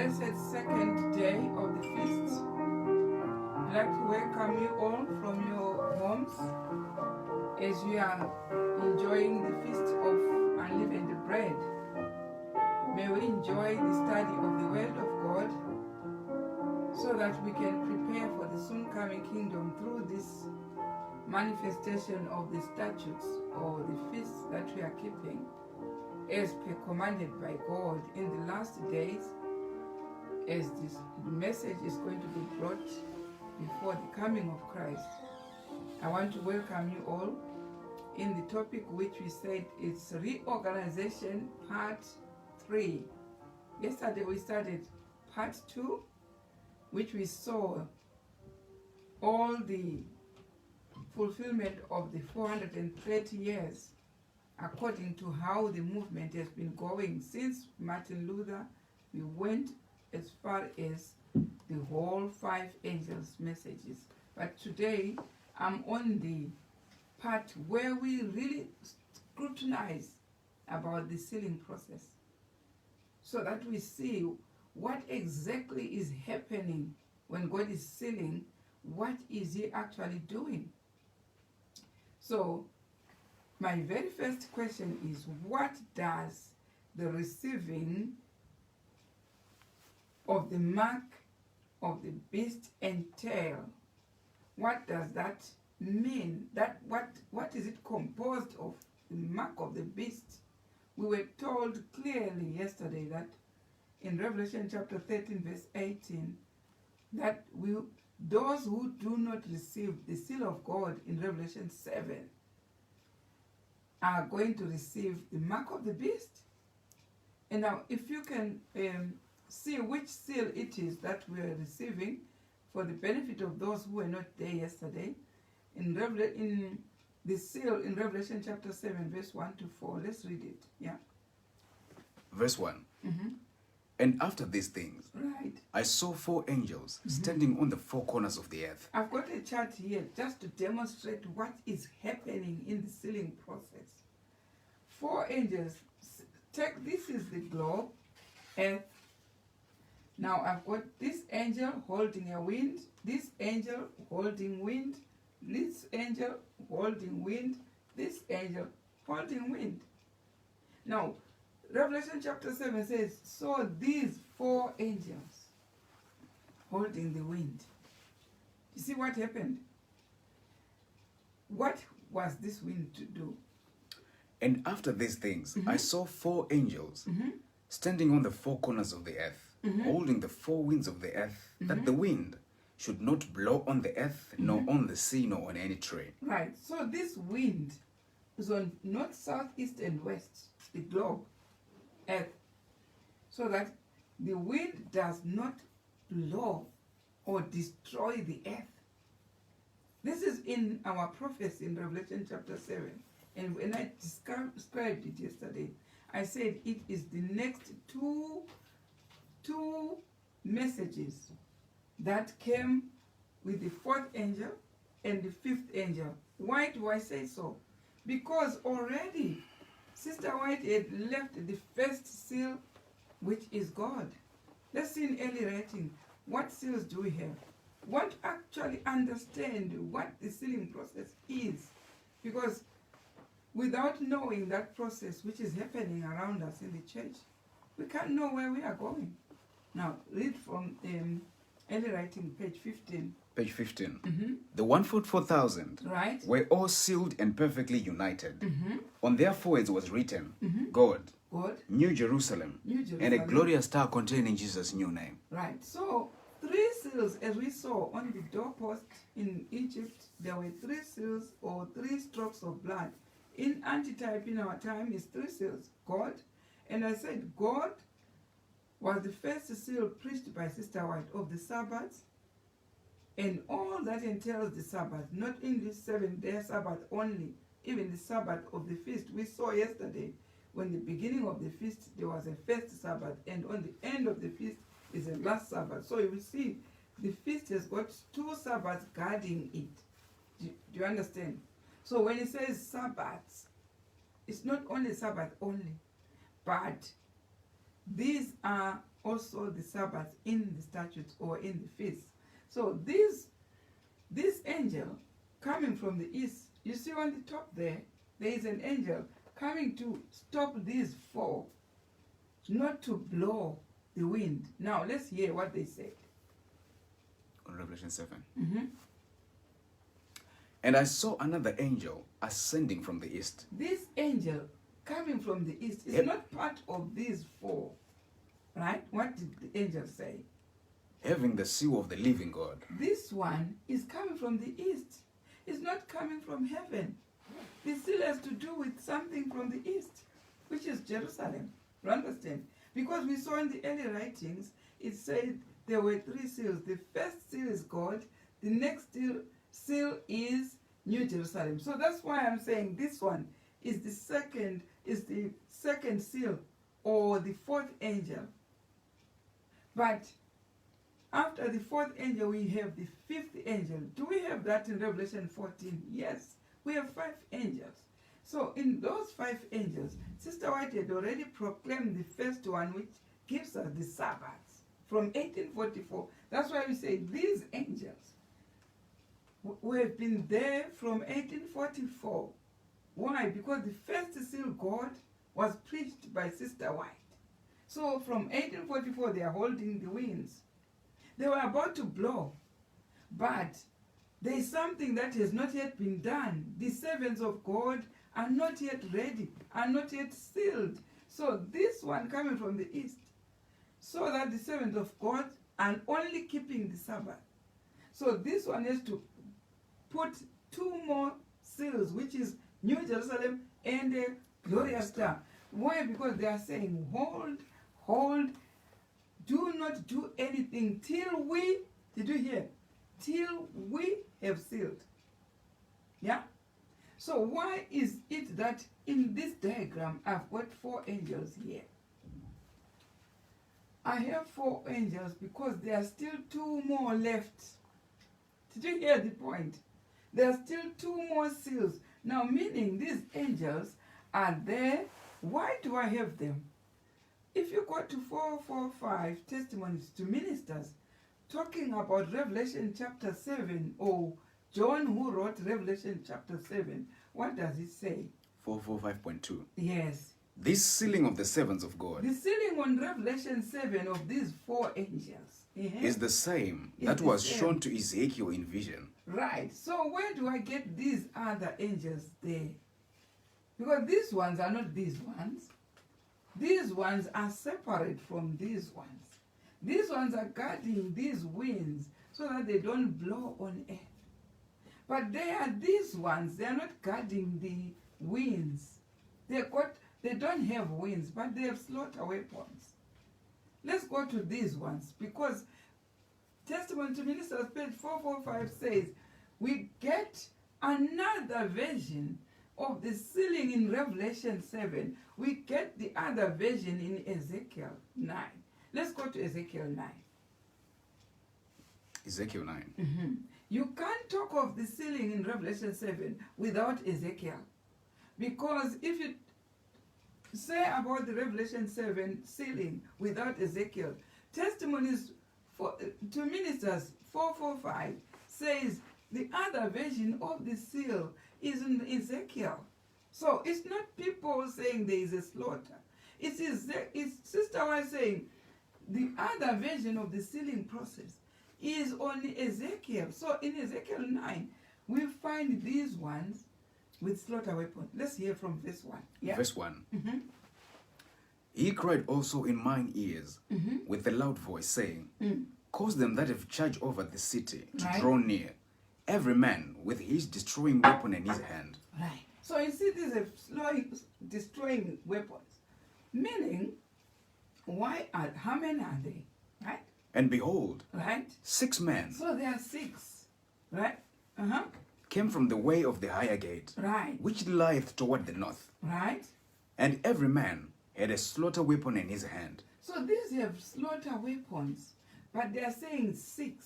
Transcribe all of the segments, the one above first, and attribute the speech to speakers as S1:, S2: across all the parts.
S1: blessed second day of the feast. I'd like to welcome you all from your homes as we are enjoying the feast of unleavened bread. May we enjoy the study of the Word of God so that we can prepare for the soon coming kingdom through this manifestation of the statutes or the feasts that we are keeping as per commanded by God in the last days, as this message is going to be brought before the coming of Christ. I want to welcome you all in the topic which we said it's reorganization part 3. Yesterday we started part 2, which we saw all the fulfillment of the 430 years according to how the movement has been going since Martin Luther. We went as far as the whole 5 angels' messages. But today I'm on the part where we really scrutinize about the sealing process, so that we see what exactly is happening when God is sealing. What is he actually doing? So my very first question is, what does the receiving of the mark of the beast entail? What does that mean? What is it composed of, the mark of the beast? We were told clearly yesterday that in Revelation chapter 13 verse 18 that those who do not receive the seal of God in Revelation 7 are going to receive the mark of the beast. And now if you can see which seal it is that we are receiving, for the benefit of those who were not there yesterday, in the seal in Revelation chapter 7 verse 1 to 4. Let's read it. Yeah.
S2: Verse 1.
S1: Mm-hmm.
S2: And after these things,
S1: Right.
S2: I saw 4 angels standing on the 4 corners of the earth.
S1: I've got a chart here just to demonstrate what is happening in the sealing process. 4 angels. This is the globe, earth. Now I've got this angel holding a wind, this angel holding wind, this angel holding wind, this angel holding wind. Now Revelation chapter 7 says, so these 4 angels holding the wind. You see what happened? What was this wind to do?
S2: And after these things, I saw 4 angels standing on the 4 corners of the earth, holding the 4 winds of the earth, that the wind should not blow on the earth, nor on the sea, nor on any tree.
S1: Right. So this wind is on north, south, east, and west, the globe, earth, so that the wind does not blow or destroy the earth. This is in our prophecy in Revelation chapter 7. And when I described it yesterday, I said it is the next two messages that came with the 4th angel and the 5th angel. Why do I say so? Because already Sister White had left the first seal, which is God. Let's see in early writing, what seals do we have? Want to actually understand what the sealing process is. Because without knowing that process which is happening around us in the church, we can't know where we are going. Now, read from early writing, page 15.
S2: Page 15. The 144,000
S1: Right.
S2: were all sealed and perfectly united. On their foreheads was written, God, New Jerusalem, and a glorious star containing Jesus' new name.
S1: Right. So 3 seals, as we saw on the doorpost in Egypt, there were 3 seals or 3 strokes of blood. In antitype in our time is 3 seals. God. And I said God was the first seal preached by Sister White of the Sabbath and all that entails the Sabbath, not in this 7-day Sabbath only, even the Sabbath of the feast. We saw yesterday when the beginning of the feast there was a first Sabbath, and on the end of the feast is a last Sabbath. So you will see the feast has got 2 Sabbaths guarding it. Do you understand? So when it says Sabbath, it's not only Sabbath only, but these are also the Sabbath in the statutes or in the feasts. So this angel coming from the east, you see on the top there is an angel coming to stop these four, not to blow the wind. Now let's hear what they said.
S2: On Revelation 7.
S1: Mm-hmm.
S2: And I saw another angel ascending from the east.
S1: This angel coming from the east is not part of these four, right? What did the angel say?
S2: Having the seal of the living God.
S1: This one is coming from the east. It's not coming from heaven. The seal has to do with something from the east, which is Jerusalem. You understand? Because we saw in the early writings, it said there were 3 seals. The first seal is God. The next seal is New Jerusalem. So that's why I'm saying this one is the second seal or the 4th angel. But after the 4th angel, we have the 5th angel. Do we have that in Revelation 14? Yes, we have 5 angels. So in those 5 angels, Sister White had already proclaimed the first one, which gives us the Sabbath from 1844. That's why we say these angels we have been there from 1844. Why? Because the first seal God was preached by Sister White. So from 1844 they are holding the winds. They were about to blow, but there is something that has not yet been done. The servants of God are not yet ready, are not yet sealed. So this one coming from the east, so that the servants of God are only keeping the Sabbath. So this one has to put 2 more seals, which is New Jerusalem and the glorious star. Why? Because they are saying, hold, do not do anything till we, did you hear? Till we have sealed. Yeah? So why is it that in this diagram I've got 4 angels here? I have 4 angels because there are still 2 more left. Did you hear the point? There are still 2 more seals. Now, meaning these angels are there. Why do I have them? If you go to 445 Testimonies to Ministers, talking about Revelation chapter 7, or John who wrote Revelation chapter 7, what does it say?
S2: 445.2.
S1: Yes.
S2: This sealing of the servants of God.
S1: The sealing on Revelation 7 of these 4 angels
S2: is the same that was shown to Ezekiel in vision.
S1: Right. So where do I get these other angels there? Because these ones are not these ones. These ones are separate from these ones. These ones are guarding these winds so that they don't blow on earth. But they are these ones. They are not guarding the winds. They don't have winds, but they have slaughter weapons. Let's go to these ones, because Testimony to Ministers, page 445 says, we get another version of the sealing in Revelation 7. We get the other version in Ezekiel 9. Let's go to Ezekiel 9.
S2: Ezekiel 9.
S1: Mm-hmm. You can't talk of the sealing in Revelation 7 without Ezekiel. Because if you say about the Revelation 7 sealing without Ezekiel, Testimonies to Ministers 445 says the other version of the seal is in Ezekiel. So it's not people saying there is a slaughter. It's Sister White saying the other version of the sealing process is on Ezekiel. So in Ezekiel 9, we find these ones with slaughter weapons. Let's hear from verse 1. Yeah?
S2: Verse 1.
S1: Mm-hmm.
S2: He cried also in mine ears with a loud voice, saying, cause them that have charge over the city to draw near, every man with his destroying weapon in his hand.
S1: Right. So you see, these are destroying weapons. Meaning, how many are they? Right?
S2: And behold,
S1: right?
S2: 6 men.
S1: So there are 6. Right?
S2: Came from the way of the higher gate,
S1: right,
S2: which lieth toward the north.
S1: Right?
S2: And every man had a slaughter weapon in his hand.
S1: So these have slaughter weapons, but they are saying 6.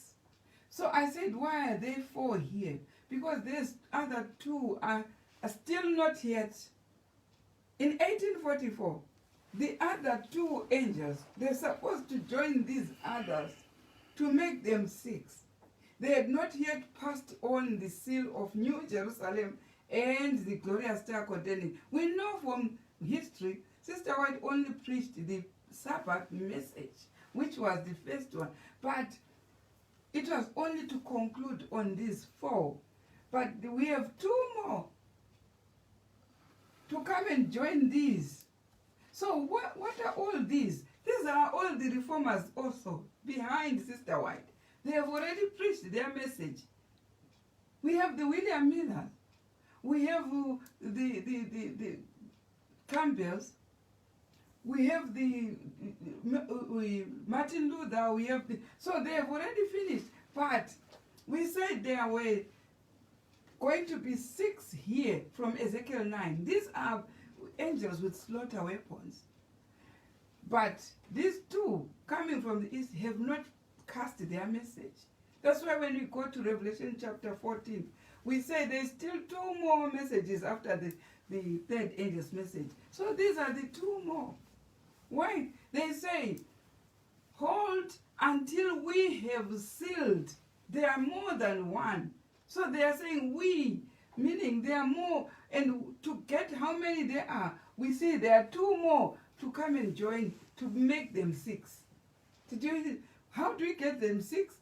S1: So I said, why are there 4 here? Because there's other 2 are still not yet. In 1844, the other two angels, they're supposed to join these others to make them 6. They had not yet passed on the seal of New Jerusalem and the glorious star containing. We know from history, Sister White only preached the Sabbath message, which was the first one. But it was only to conclude on these 4. But we have 2 more to come and join these. So what are all these? These are all the reformers also behind Sister White. They have already preached their message. We have the William Millers. We have the Campbells. We have the Martin Luther. We have so they have already finished. But we said there were going to be 6 here from Ezekiel 9. These are angels with slaughter weapons. But these 2 coming from the east have not cast their message. That's why when we go to Revelation chapter 14, we say there's still 2 more messages after the 3rd angel's message. So these are the 2 more. Why? They say, hold until we have sealed. There are more than 1. So they are saying we, meaning there are more. And to get how many there are, we see there are 2 more to come and join to make them 6. How do we get them 6?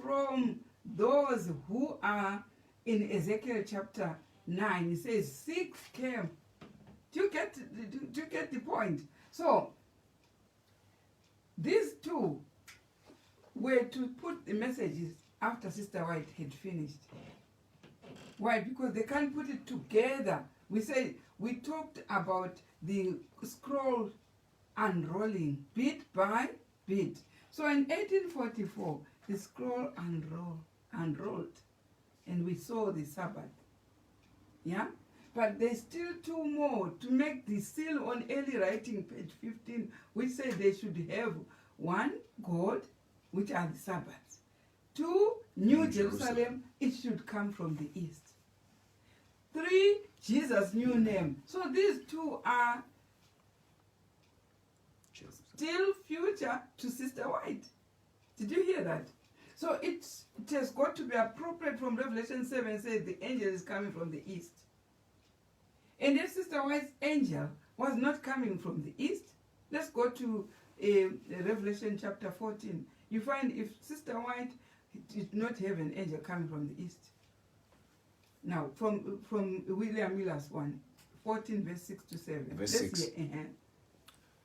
S1: From those who are in Ezekiel chapter 9. It says 6 came. Do you get the point? So these 2 were to put the messages after Sister White had finished. Why? Because they can't put it together. We talked about the scroll unrolling bit by bit. So in 1844, the scroll unrolled, and we saw the Sabbath. Yeah? But there's still 2 more to make the seal on early writing, page 15, which says they should have 1, God, which are the Sabbaths. 2, New Jerusalem, it should come from the east. 3, Jesus' new name. So these 2 are still future to Sister White. Did you hear that? So it has got to be appropriate from Revelation 7 says the angel is coming from the east. And if Sister White's angel was not coming from the east, let's go to Revelation chapter 14. You find if Sister White did not have an angel coming from the east. Now, from William Miller's one, 14 verse 6 to 7.
S2: Verse
S1: Let's
S2: 6.
S1: hear,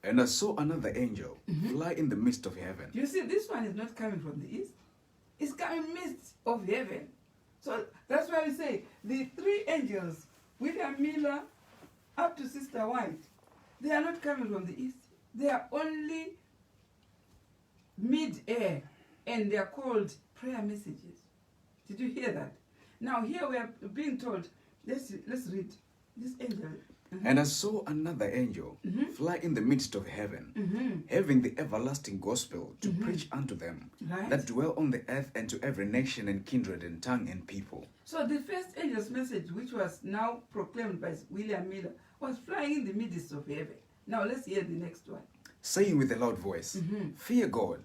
S2: And I saw another angel fly in the midst of heaven.
S1: You see, this one is not coming from the east. It's coming midst of heaven. So that's why we say the 3 angels, William Miller up to Sister White, they are not coming from the east. They are only mid-air, and they are called prayer messages. Did you hear that? Now here we are being told, let's read this angel.
S2: And I saw another angel fly in the midst of heaven, having the everlasting gospel to preach unto them that dwell on the earth, and to every nation and kindred and tongue and people.
S1: So the first angel's message, which was now proclaimed by William Miller, was flying in the midst of heaven. Now let's hear the next one.
S2: Saying with a loud voice, Fear God,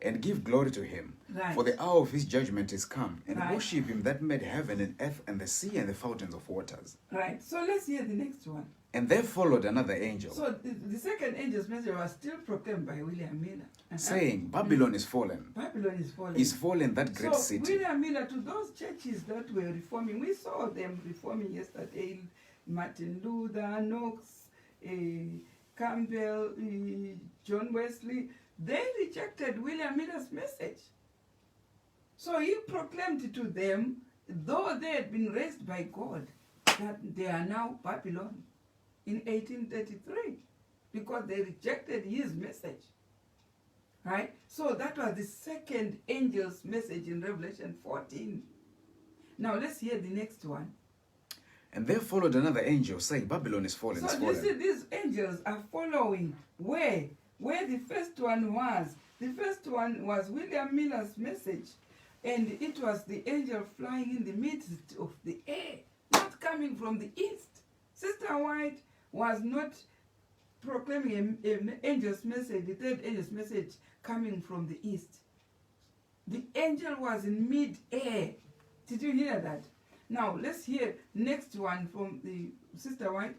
S2: and give glory to him, for the hour of his judgment is come, and worship him that made heaven and earth and the sea and the fountains of waters.
S1: Right, so let's hear the next one.
S2: And there followed another angel.
S1: So the second angel's message was still proclaimed by William Miller.
S2: Saying, Babylon is fallen.
S1: Babylon is fallen.
S2: Is fallen, that great city.
S1: William Miller, to those churches that were reforming, we saw them reforming yesterday, Martin Luther, Knox, Campbell, John Wesley, they rejected William Miller's message. So he proclaimed to them, though they had been raised by God, that they are now Babylon in 1833, because they rejected his message. Right? So that was the second angel's message in Revelation 14. Now let's hear the next one.
S2: And there followed another angel, saying, Babylon is fallen, is fallen.
S1: So you see, these angels are following where the first one was. The first one was William Miller's message, and it was the angel flying in the midst of the air, not coming from the east. Sister White was not proclaiming an angel's message, the third angel's message coming from the east. The angel was in mid-air. Did you hear that? Now, let's hear next one from the Sister White.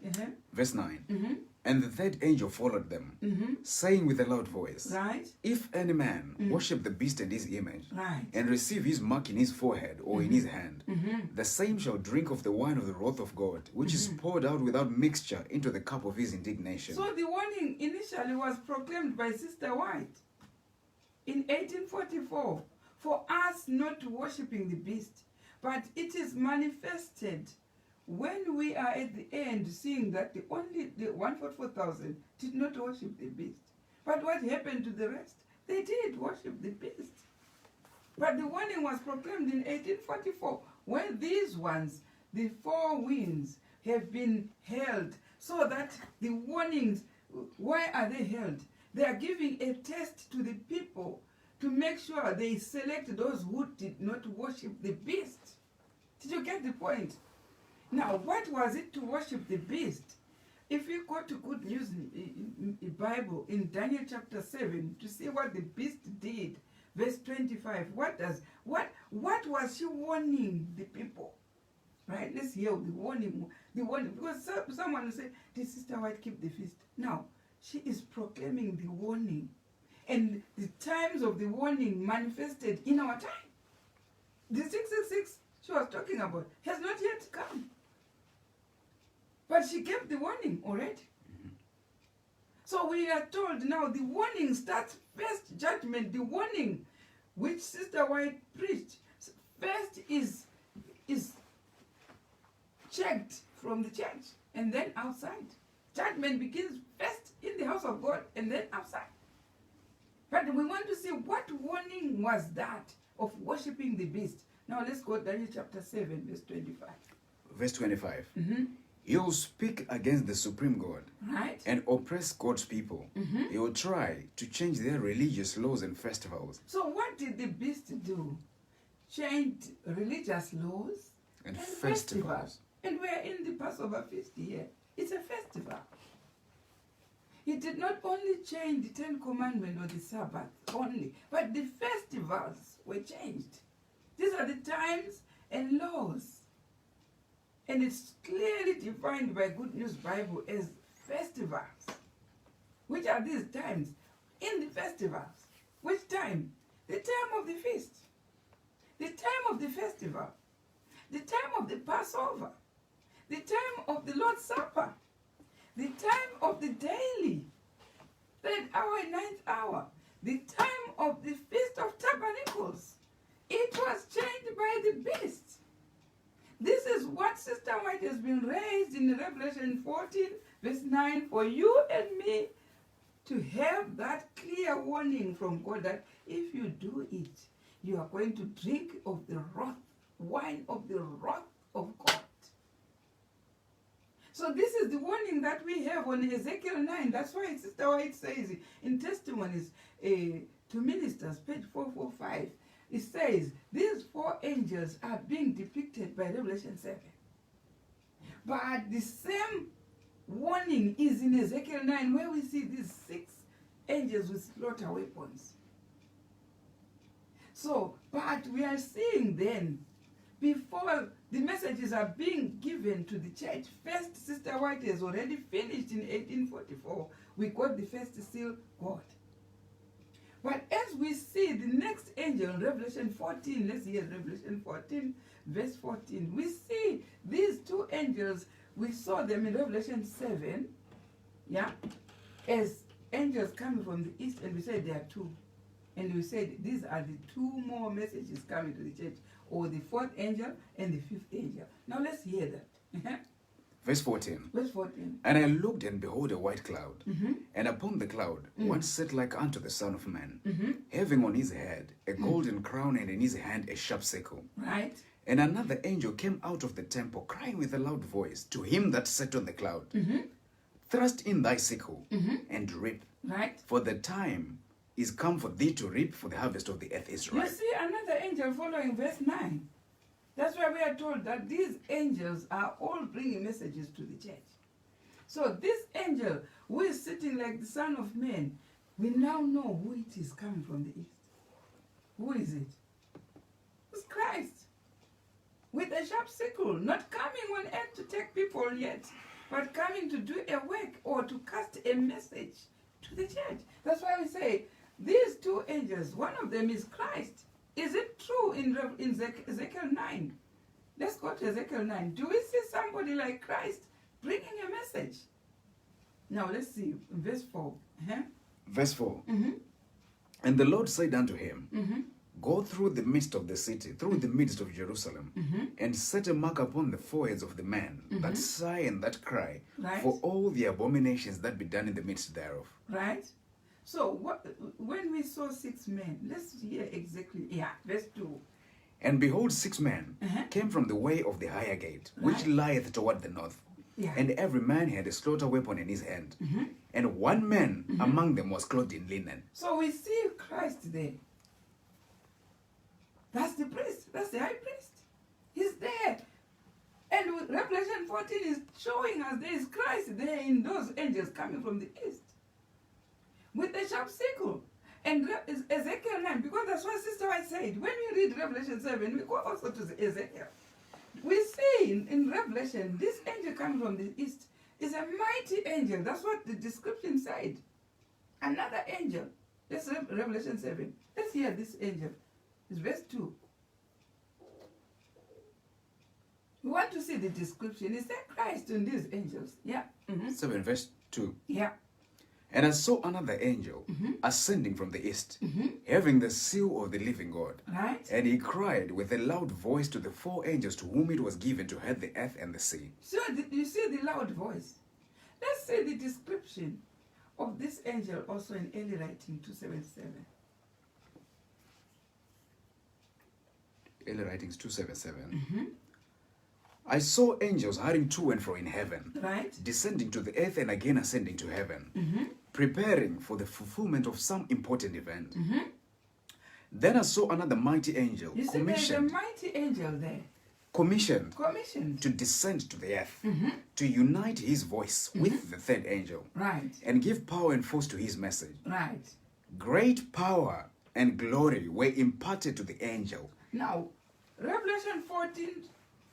S2: Verse 9.
S1: Mm-hmm.
S2: And the third angel followed them,
S1: Mm-hmm.
S2: saying with a loud voice,
S1: Right?
S2: If any man worship the beast and his image,
S1: Right.
S2: and receive his mark in his forehead or in his hand,
S1: Mm-hmm.
S2: the same shall drink of the wine of the wrath of God, which is poured out without mixture into the cup of his indignation.
S1: So the warning initially was proclaimed by Sister White in 1844 for us not worshipping the beast. But it is manifested when we are at the end, seeing that the 144,000 did not worship the beast. But what happened to the rest? They did worship the beast. But the warning was proclaimed in 1844 when these ones, the four winds, have been held, so that the warnings, why are they held? They are giving a test to the people to make sure they select those who did not worship the beast. Did you get the point? Now, what was it to worship the beast? If you go to Good News in the Bible, in Daniel chapter 7, to see what the beast did, verse 25, what was she warning the people? Right? Let's hear the warning. Because someone will say, did Sister White keep the feast? No, she is proclaiming the warning. And the times of the warning manifested in our time. The 666 she was talking about has not yet come. But she gave the warning already.
S2: Mm-hmm.
S1: So we are told now the warning starts first judgment, the warning which Sister White preached. First is checked from the church and then outside. Judgment begins first in the house of God and then outside. But we want to see what warning was that of worshipping the beast. Now let's go to Daniel chapter 7, verse 25.
S2: Verse 25.
S1: Mm-hmm.
S2: He will speak against the supreme God
S1: Right?
S2: and oppress God's people.
S1: Mm-hmm.
S2: He will try to change their religious laws and festivals
S1: So what did the beast do? Changed religious laws
S2: and festivals.
S1: And we're in the Passover feast here. It's a festival. He did not only change the Ten Commandments or the Sabbath only, but the festivals were changed. These are the times and laws. And it's clearly defined by Good News Bible as festivals. Which are these times? In the festivals. Which time? The time of the feast. The time of the festival. The time of the Passover. The time of the Lord's Supper. The time of the daily. 3rd hour and 9th hour. The time of the Feast of Tabernacles. It was changed by the beast. This is what Sister White has been raised in Revelation 14, verse 9, for you and me to have that clear warning from God that if you do it, you are going to drink of the wine of the wrath of God. So this is the warning that we have on Ezekiel 9. That's why Sister White says in Testimonies to Ministers, page 445, it says, these four angels are being depicted by Revelation 7. But the same warning is in Ezekiel 9, where we see these 6 angels with slaughter weapons. So, but we are seeing then, before the messages are being given to the church, first Sister White has already finished in 1844. We got the first seal, God. But as we see the next angel in Revelation 14, let's hear Revelation 14, verse 14. We see these 2 angels, we saw them in Revelation 7, yeah, as angels coming from the east, and we said there are 2. And we said these are the 2 more messages coming to the church, or the 4th angel and the 5th angel. Now let's hear that.
S2: Verse 14.
S1: Verse 14.
S2: And I looked, and behold, a white cloud,
S1: Mm-hmm.
S2: and upon the cloud one sat like unto the Son of Man,
S1: Mm-hmm.
S2: having on his head a golden crown, and in his hand a sharp sickle.
S1: Right?
S2: And another angel came out of the temple, crying with a loud voice to him that sat on the cloud,
S1: Mm-hmm.
S2: Thrust in thy sickle,
S1: Mm-hmm.
S2: and reap,
S1: Right?
S2: for the time is come for thee to reap, for the harvest of the earth is
S1: You
S2: ripe.
S1: see another angel following verse 9. That's why we are told that these angels are all bringing messages to the church. So this angel who is sitting like the Son of Man, we now know who it is coming from the east. Who is it? It's Christ. With a sharp sickle, not coming on earth to take people yet, but coming to do a work or to cast a message to the church. That's why we say these two angels, one of them is Christ. Is it true in Ezekiel 9? Let's go to Ezekiel 9. Do we see somebody like Christ bringing a message? Now let's see, verse 4.
S2: Verse 4.
S1: Mm-hmm.
S2: And the Lord said unto him,
S1: Mm-hmm.
S2: Go through the midst of the city, through the midst of Jerusalem, and set a mark upon the foreheads of the men that sigh and that cry,
S1: Right.
S2: for all the abominations that be done in the midst thereof.
S1: Right? So when we saw 6 men, let's hear exactly, verse 2.
S2: And behold, 6 men
S1: Uh-huh.
S2: came from the way of the higher gate, which
S1: Right.
S2: lieth toward the north.
S1: Yeah.
S2: And every man had a slaughter weapon in his hand. And one man among them was clothed in linen.
S1: So we see Christ there. That's the priest. That's the high priest. He's there. And with Revelation 14 is showing us there is Christ there in those angels coming from the east. With the sharp sickle. And Ezekiel 9, because that's what Sister White said. When we read Revelation 7, we go also to Ezekiel. We see in Revelation, this angel coming from the east is a mighty angel. That's what the description said. Another angel. Let's read Revelation 7. Let's hear this angel. It's verse 2. We want to see the description. Is there Christ in these angels? Yeah.
S2: 7 verse 2.
S1: Yeah.
S2: And I saw another angel ascending from the east, having the seal of the living God.
S1: Right?
S2: And he cried with a loud voice to the 4 angels to whom it was given to head the earth and the sea.
S1: So you see the loud voice. Let's see the description of this angel also in early writing 277.
S2: Early Writings 277. I saw angels hurrying to and fro in heaven,
S1: Right?
S2: descending to the earth and again ascending to heaven, preparing for the fulfillment of some important event. Then I saw another mighty angel
S1: You see there's a
S2: commissioned
S1: mighty angel there.
S2: commissioned
S1: Commissioned.
S2: to descend to the earth, to unite his voice with the third angel,
S1: Right.
S2: and give power and force to his message.
S1: Right.
S2: Great power and glory were imparted to the angel.
S1: Now, Revelation 14,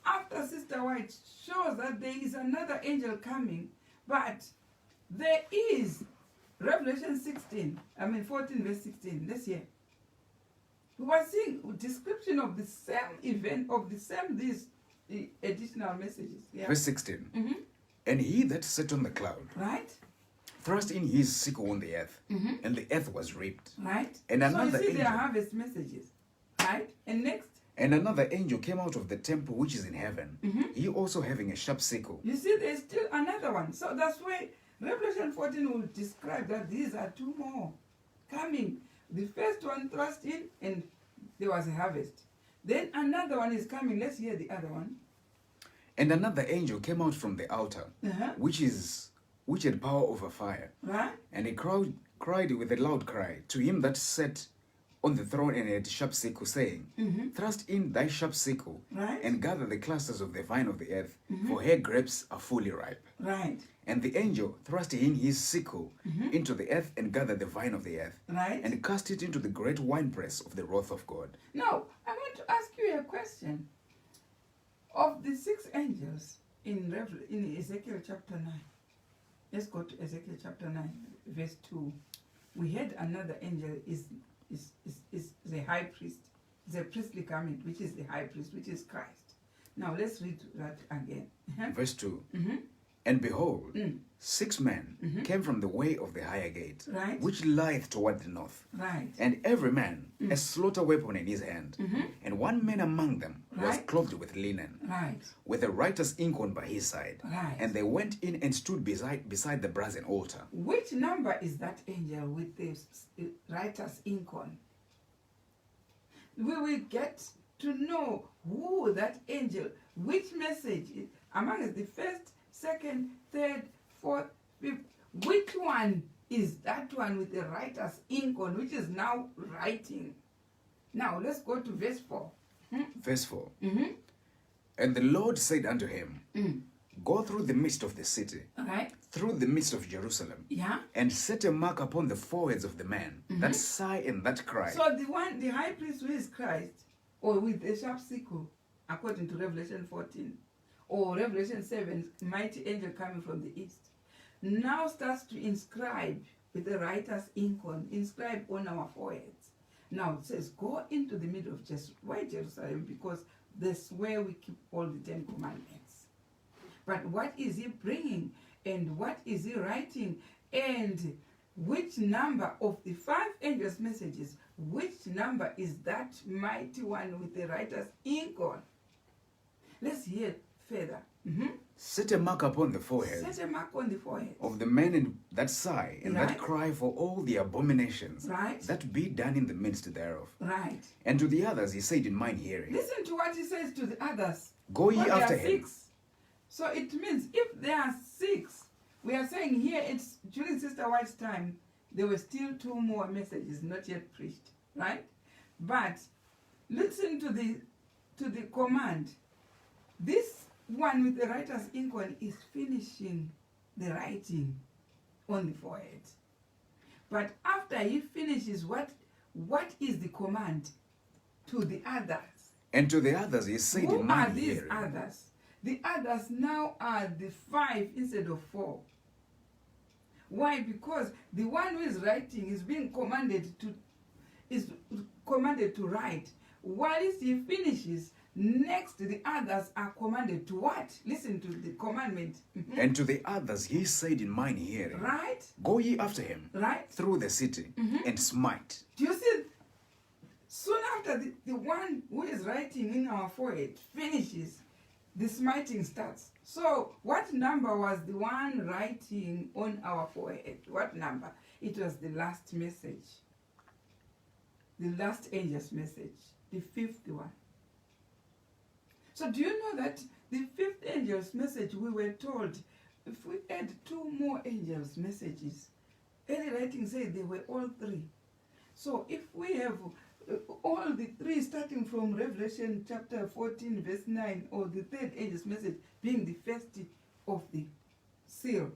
S1: after Sister White, shows that there is another angel coming, but there is Revelation 14 verse 16. Let's hear. We were seeing a description of the same event, of these additional messages. Yeah.
S2: Verse 16. And he that sat on the cloud
S1: Right?
S2: thrust in his sickle on the earth, and the earth was reaped.
S1: Right?
S2: And
S1: so
S2: another
S1: you see their
S2: angel-
S1: harvest messages. Right? And next,
S2: And another angel came out of the temple which is in heaven, he also having a sharp sickle.
S1: you see there's still another one. So that's why Revelation 14 will describe that these are 2 more coming. The first one thrust in and there was a harvest. Then another one is coming. Let's hear the other one.
S2: And another angel came out from the altar, which had power over fire.
S1: Right?
S2: And he cried with a loud cry to him that sat on the throne and had sharp sickle, saying, Thrust in thy sharp sickle,
S1: Right?
S2: and gather the clusters of the vine of the earth, for her grapes are fully ripe.
S1: Right?
S2: And the angel thrust in his sickle into the earth and gathered the vine of the earth,
S1: Right?
S2: and cast it into the great winepress of the wrath of God.
S1: Now, I want to ask you a question. Of the 6 angels in Ezekiel chapter 9, let's go to Ezekiel chapter 9, verse 2. We had another angel is the high priest. It's a priestly garment, which is the high priest, which is Christ. Now, let's read that again.
S2: Verse 2. And behold, 6 men came from the way of the higher gate,
S1: Right?
S2: which lieth toward the north.
S1: Right.
S2: And every man a slaughter weapon in his hand. And one man among them was
S1: Right.
S2: clothed with linen,
S1: Right.
S2: with a writer's ink on by his side.
S1: Right.
S2: And they went in and stood beside the brazen altar.
S1: Which number is that angel with the writer's ink on? We will get to know who that angel, which message, among the first, second, third, fourth, fifth, which one is that one with the writer's ink on, which is now writing? Now, let's go to verse 4.
S2: Verse 4. And the Lord said unto him, Go through the midst of the city,
S1: Right?
S2: through the midst of Jerusalem,
S1: Yeah.
S2: and set a mark upon the foreheads of the men that sigh and that cry.
S1: So the high priest who is Christ, or with a sharp sickle, according to Revelation 14, or Revelation 7, mighty angel coming from the east, now starts to inscribe with the writer's ink inscribe on our foreheads. Now it says, go into the middle of why Jerusalem? Because that's where we keep all the 10 commandments. But what is he bringing? And what is he writing? And which number of the 5 angels' messages, which number is that mighty one with the writer's ink on? Let's hear further.
S2: Set a mark upon the forehead
S1: Set a mark on the forehead
S2: of the men that sigh and that
S1: Right.
S2: cry for all the abominations
S1: Right.
S2: that be done in the midst thereof.
S1: Right.
S2: And to the others he said in mine hearing,
S1: Listen to what he says to the others.
S2: Go ye
S1: Well, there
S2: after
S1: are
S2: him.
S1: 6. So it means if there are 6, we are saying here it's during Sister White's time, there were still 2 more messages not yet preached, right? But listen to the command. This one with the writer's ink on is finishing the writing on the forehead. But after he finishes, what is the command to the others?
S2: And to the others he said
S1: Who
S2: in
S1: are
S2: mine
S1: these
S2: hearing.
S1: others? The others now are the 5 instead of 4. Why? Because the one who is writing is being commanded to write. Whilst he finishes, next the others are commanded to what? Listen to the commandment.
S2: And to the others he said in mine hearing,
S1: Right?
S2: Go ye after him
S1: Right?
S2: through the city and smite.
S1: Do you see? Soon after the one who is writing in our forehead finishes, the smiting starts. So what number was the one writing on our forehead? What number? It was the last message. The last angel's message. The 5th one. So do you know that the 5th angel's message, we were told, if we add 2 more angels' messages, early writing said they were all 3. So if we have all the 3 starting from Revelation chapter 14 verse 9, or the 3rd angel's message being the first of the seal,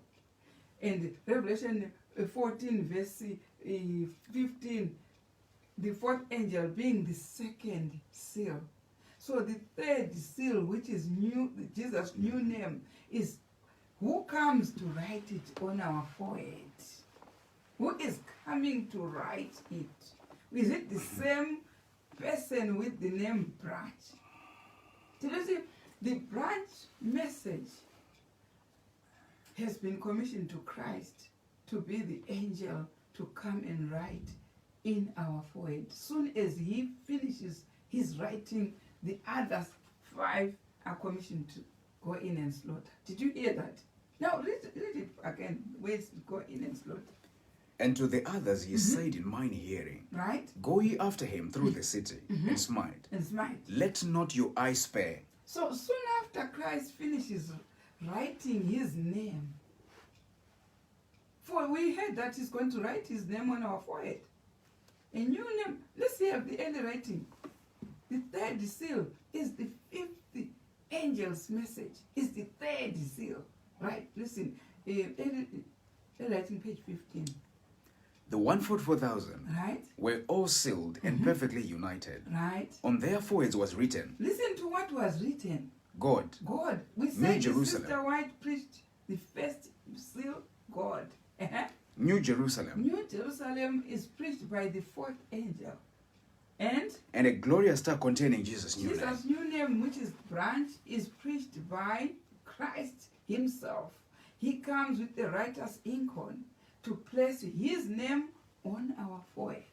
S1: and Revelation 14 verse 15, the 4th angel being the 2nd seal. So the 3rd seal, which is new, Jesus' new name, is who comes to write it on our forehead? Who is coming to write it? Is it the same person with the name branch? So you see, the branch message has been commissioned to Christ to be the angel to come and write in our forehead. Soon as he finishes his writing, the other 5 are commissioned to go in and slaughter. Did you hear that? Now read it again. Where's go in and slaughter?
S2: And to the others he said in mine hearing,
S1: Right?
S2: Go ye after him through the city and smite.
S1: And smite.
S2: Let not your eye spare.
S1: So soon after Christ finishes writing his name, for we heard that he's going to write his name on our forehead. A new name. Let's hear the early writing. The 3rd seal is the 5th angel's message. Is the 3rd seal. Right? Listen. Early writing, page 15.
S2: The 144,000
S1: Right?
S2: were all sealed and perfectly united.
S1: Right?
S2: On their foreheads was written,
S1: Listen to what was written.
S2: God,
S1: God. We
S2: New
S1: said
S2: Jerusalem.
S1: Sister White preached the 1st seal, God.
S2: New Jerusalem,
S1: New Jerusalem is preached by the 4th angel. And
S2: and a glorious star containing Jesus' new name.
S1: Jesus' new name, which is branch, is preached by Christ himself. He comes with the writer's ink on to place his name on our foreheads.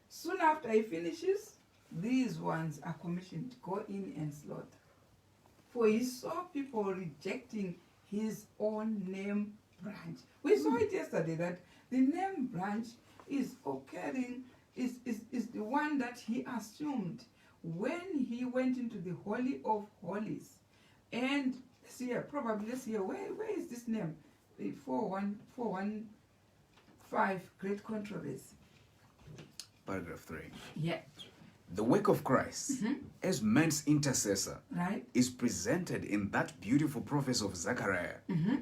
S1: Soon after he finishes, these ones are commissioned to go in and slaughter. For he saw people rejecting his own name branch. We saw it yesterday that the name branch is occurring, is the one that he assumed when he went into the Holy of Holies. And let's see, where is this name? The 415 Great Controversy.
S2: Paragraph 3.
S1: Yeah.
S2: The work of Christ as man's intercessor
S1: Right?
S2: is presented in that beautiful prophecy of Zechariah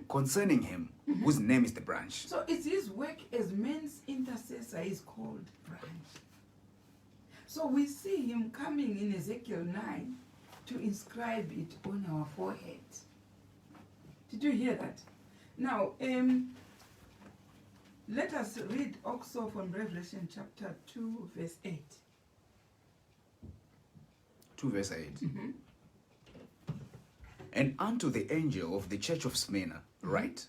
S2: concerning him, whose name is the branch.
S1: So it's his work as man's intercessor is called branch. So we see him coming in Ezekiel 9 to inscribe it on our forehead. Did you hear that? Now, let us read also from Revelation chapter 2, verse 8.
S2: 2 verse 8. And unto the angel of the church of Smyrna write,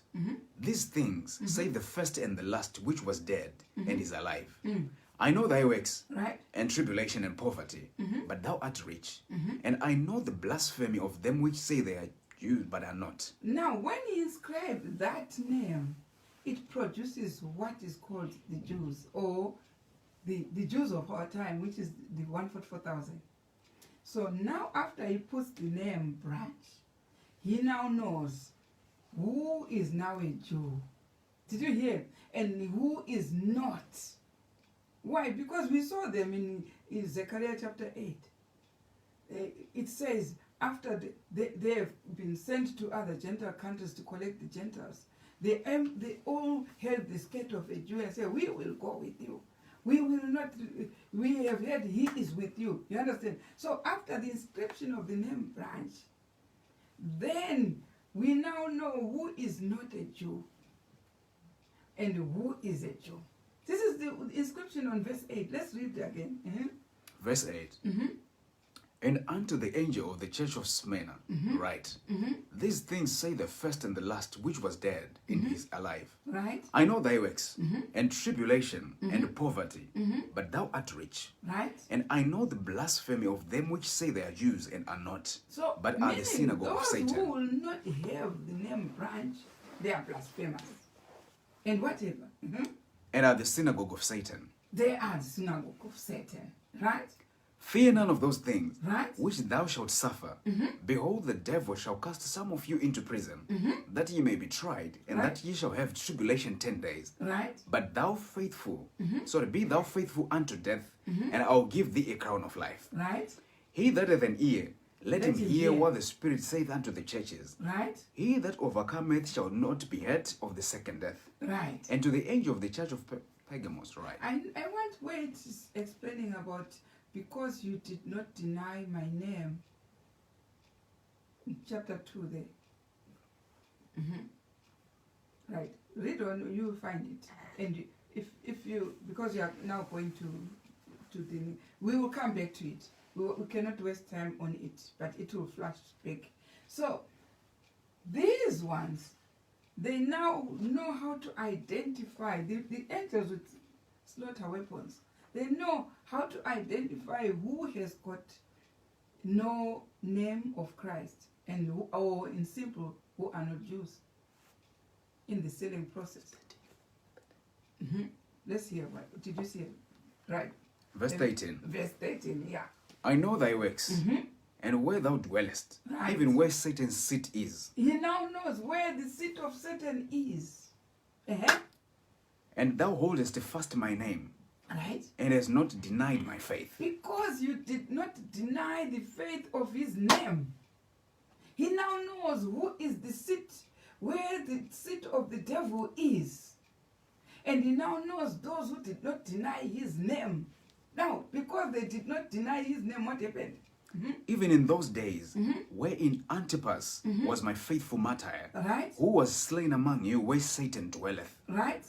S2: these things say the first and the last, which was dead and is alive. I know thy works,
S1: Right?
S2: and tribulation and poverty, but thou art rich. And I know the blasphemy of them which say they are Jews, but are not.
S1: Now, when he inscribed that name, it produces what is called the Jews, or the Jews of our time, which is the 144,000. So now, after he puts the name branch, he now knows who is now a Jew. Did you hear? And who is not. Why? Because we saw them in Zechariah chapter 8. It says, after they have been sent to other Gentile countries to collect the Gentiles, they all held the skirt of a Jew and said, we will go with you. We will not, we have heard he is with you. You understand? So after the inscription of the name branch, then we now know who is not a Jew and who is a Jew. This is the inscription on verse 8. Let's read it again.
S2: Verse 8. And unto the angel of the church of Smyrna write, these things say the first and the last, which was dead and is alive.
S1: Right?
S2: I know thy works, and tribulation and poverty, but thou art rich.
S1: Right?
S2: And I know the blasphemy of them which say they are Jews and are not,
S1: So,
S2: but are the synagogue of
S1: those
S2: Satan.
S1: who will not have the name branch, they are blasphemers. And whatever.
S2: And are the synagogue of Satan.
S1: They are the synagogue of Satan. Right?
S2: Fear none of those things,
S1: Right?
S2: which thou shalt suffer. Behold, the devil shall cast some of you into prison, that ye may be tried, and
S1: Right.
S2: that ye shall have tribulation 10 days.
S1: Right?
S2: But thou faithful, be thou faithful unto death, and I'll give thee a crown of life.
S1: Right?
S2: He that hath an ear, let him
S1: him
S2: hear
S1: hear.
S2: what the Spirit saith unto the churches.
S1: Right?
S2: He that overcometh shall not be hurt of the second death.
S1: Right.
S2: And to the angel of the church of Pergamos write.
S1: I want where it is explaining about because you did not deny my name. In chapter 2 there. Right. Read on, you will find it. And if you, because you are now going to the, we will come back to it. We cannot waste time on it, but it will flash back. So, these ones, they now know how to identify the angels with slaughter weapons. They know how to identify who has got no name of Christ and who, or in simple, who are not Jews in the sealing process. Let's hear what did you see it? Right.
S2: Verse 13.
S1: Verse 13, yeah.
S2: I know thy works, and where thou dwellest,
S1: Right.
S2: even where Satan's seat is.
S1: He now knows where the seat of Satan is.
S2: And thou holdest fast my name,
S1: Right?
S2: and hast not denied my faith.
S1: Because you did not deny the faith of his name. He now knows who is the seat, where the seat of the devil is. And he now knows those who did not deny his name. Now, because they did not deny his name, what happened?
S2: Even in those days, wherein Antipas was my faithful martyr,
S1: Right?
S2: who was slain among you, where Satan dwelleth.
S1: Right?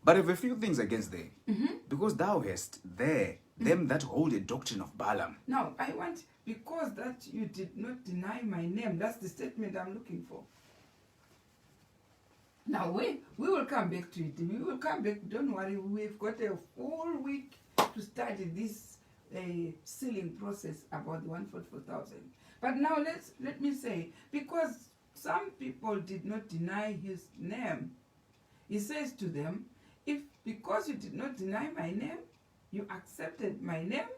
S2: But I have a few things against thee, because thou hast there them that hold a doctrine of Balaam.
S1: Now, I want, because that you did not deny my name, that's the statement I'm looking for. Now, we will come back to it. We will come back. Don't worry. We've got a full week to study this sealing process about the 144,000. But now let me say, because some people did not deny his name, he says to them, if because you did not deny my name, you accepted my name,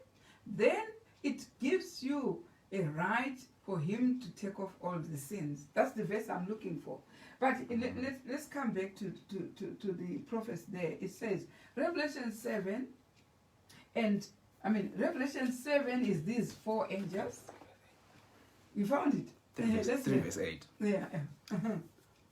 S1: then it gives you a right for him to take off all the sins. That's the verse I'm looking for. But let's come back to the prophets there. It says, Revelation 7 and Revelation 7 is these 4 angels. You found it?
S2: 3 verse 8.
S1: Yeah.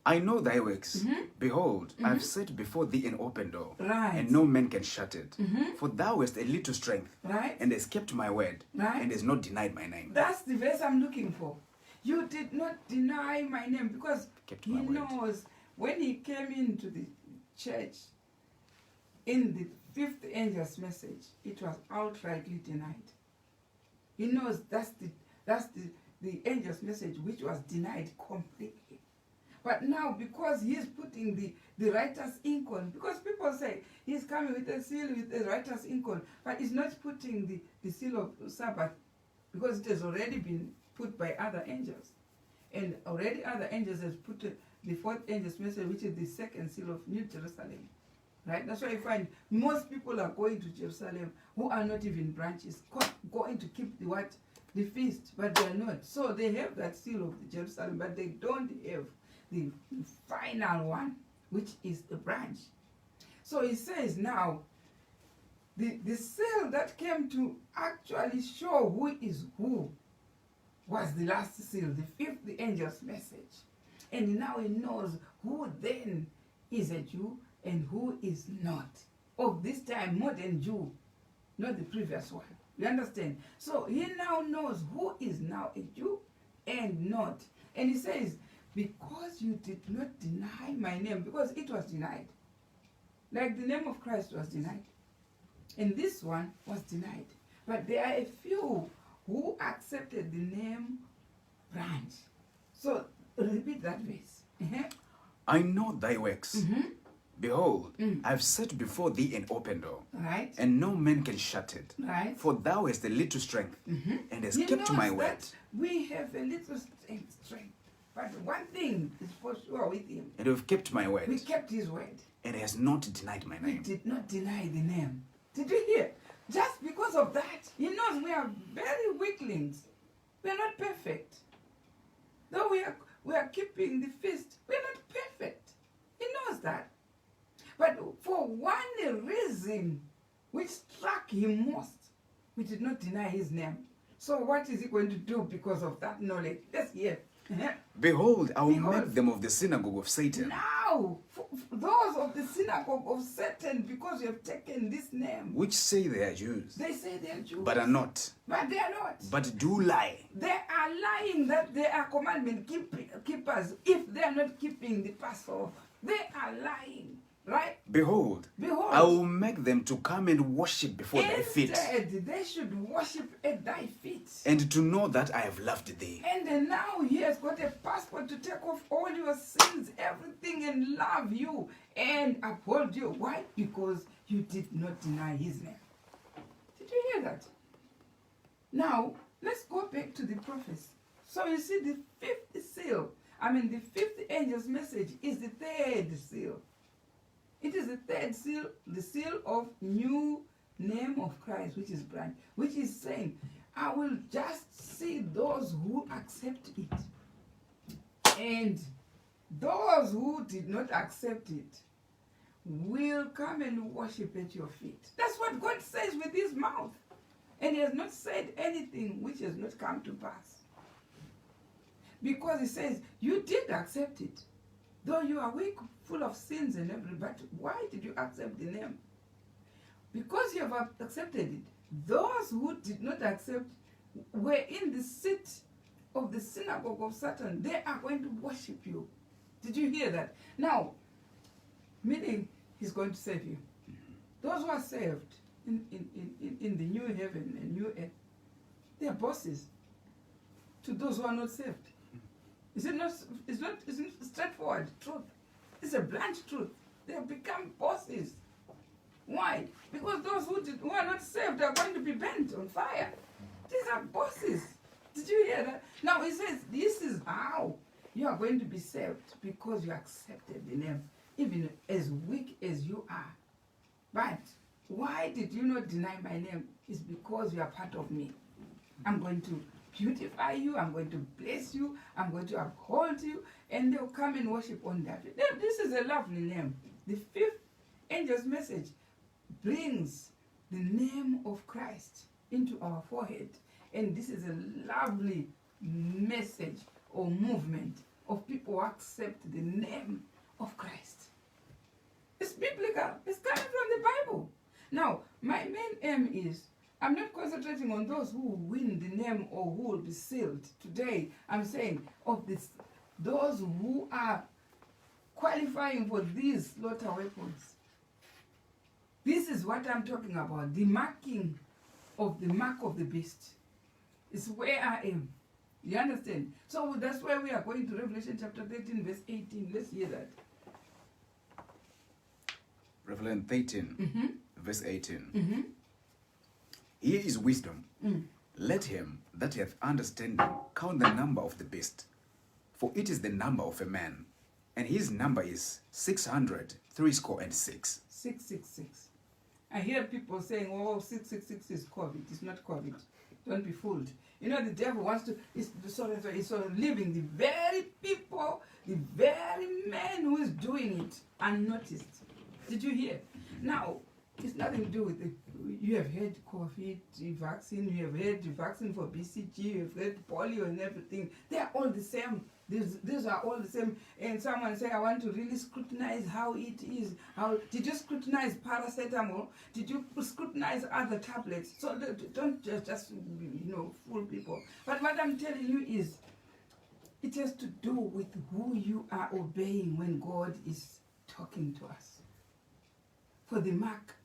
S2: I know thy works. Behold, I've set before thee an open door,
S1: Right.
S2: and no man can shut it. For thou hast a little strength,
S1: Right.
S2: and hast kept my word,
S1: Right.
S2: and hast not denied my name.
S1: That's the verse I'm looking for. You did not deny my name, because
S2: Kept
S1: he
S2: my word.
S1: knows when he came into the church, in the 5th angel's message, it was outrightly denied. He knows that's the angel's message which was denied completely. But now, because he's putting the writer's ink on, because people say he's coming with a seal with the writer's ink on, but he's not putting the seal of Sabbath, because it has already been put by other angels. And already other angels have put the 4th angel's message, which is the 2nd seal of New Jerusalem. Right? That's why you find most people are going to Jerusalem who are not even branches, going to keep the feast, but they are not. So they have that seal of the Jerusalem, but they don't have the final one, which is the branch. So he says now, the seal that came to actually show who is who was the last seal, the 5th angel's message. And now he knows who then is a Jew and who is not. Of this time, modern Jew, not the previous one. You understand? So he now knows who is now a Jew and not. And he says, because you did not deny my name, because it was denied. Like the name of Christ was denied. And this one was denied. But there are a few who accepted the name branch. So repeat that verse.
S2: I know thy works. Behold, I've set before thee an open door,
S1: Right.
S2: and no man can shut it.
S1: Right.
S2: For thou hast a little strength, and hast
S1: He
S2: kept
S1: knows
S2: my word.
S1: that we have a little strength. But one thing is for sure with him.
S2: And have kept my word,
S1: We kept his word.
S2: and has not denied my
S1: We
S2: name.
S1: did not deny the name. Did you hear? Just because of that, he knows we are very weaklings. We are not perfect. Though we are keeping the feast, we are not perfect. He knows that. But for one reason which struck him most, we did not deny his name. So what is he going to do because of that knowledge? Let's hear.
S2: Behold, I will
S1: Behold.
S2: make them of the synagogue of Satan,
S1: Now, for those of the synagogue of Satan, because you have taken this name,
S2: which say they are Jews,
S1: they say they are Jews.
S2: but are not,
S1: But they are not.
S2: but do lie.
S1: They are lying that they are commandment keepers if they are not keeping the Passover. They are lying, right?
S2: Behold,
S1: Behold.
S2: I will make them to come and worship before thy feet,
S1: Instead, they should worship at thy feet.
S2: and to know that I have loved thee.
S1: And then now he has got a passport to take off all your sins, everything, and love you and uphold you. Why? Because you did not deny his name. Did you hear that? Now, let's go back to the prophecy. So you see, the 5th seal, the 5th angel's message is the 3rd seal. It is the 3rd seal, the seal of new name of Christ, which is branch, which is saying, I will just see those who accept it. And those who did not accept it will come and worship at your feet. That's what God says with his mouth. And he has not said anything which has not come to pass. Because he says, you did accept it. Though you are weak, full of sins and everything, but why did you accept the name? Because you have accepted it. Those who did not accept were in the seat of the synagogue of Satan. They are going to worship you. Did you hear that? Now, meaning he's going to save you. Those who are saved in the new heaven and new earth, they are bosses to those who are not saved. It's not straightforward truth. It's a blunt truth. They have become bosses. Why? Because those who are not saved are going to be burnt on fire. These are bosses. Did you hear that? Now he says, this is how you are going to be saved, because you accepted the name, even as weak as you are. But why did you not deny my name? It's because you are part of me. I'm going to beautify you, I'm going to bless you, I'm going to uphold you, and they'll come and worship on that. This is a lovely name. The 5th angel's message brings the name of Christ into our forehead. And this is a lovely message or movement of people who accept the name of Christ. It's biblical. It's coming from the Bible. Now, my main aim is, I'm not concentrating on those who win the name or who will be sealed. Today, I'm saying of this, those who are qualifying for these slaughter weapons. This is what I'm talking about. The marking of the mark of the beast. It's where I am. You understand? So that's why we are going to Revelation chapter 13, verse 18. Let's hear that.
S2: Revelation 13, verse 18. Here is wisdom. Let him that hath understanding count the number of the beast, for it is the number of a man, and his number is 666.
S1: 666. I hear people saying, oh, 666 is COVID. It's not COVID. Don't be fooled. You know, the devil wants to, he's leaving the very people, the very man who is doing it unnoticed. Did you hear? Now, it's nothing to do with it. You have had COVID vaccine, you have had the vaccine for BCG, you have had polio and everything. They are all the same. These are all the same. And someone say, I want to really scrutinize how it is. How did you scrutinize paracetamol? Did you scrutinize other tablets? So don't just fool people. But what I'm telling you is, it has to do with who you are obeying when God is talking to us. For the mark,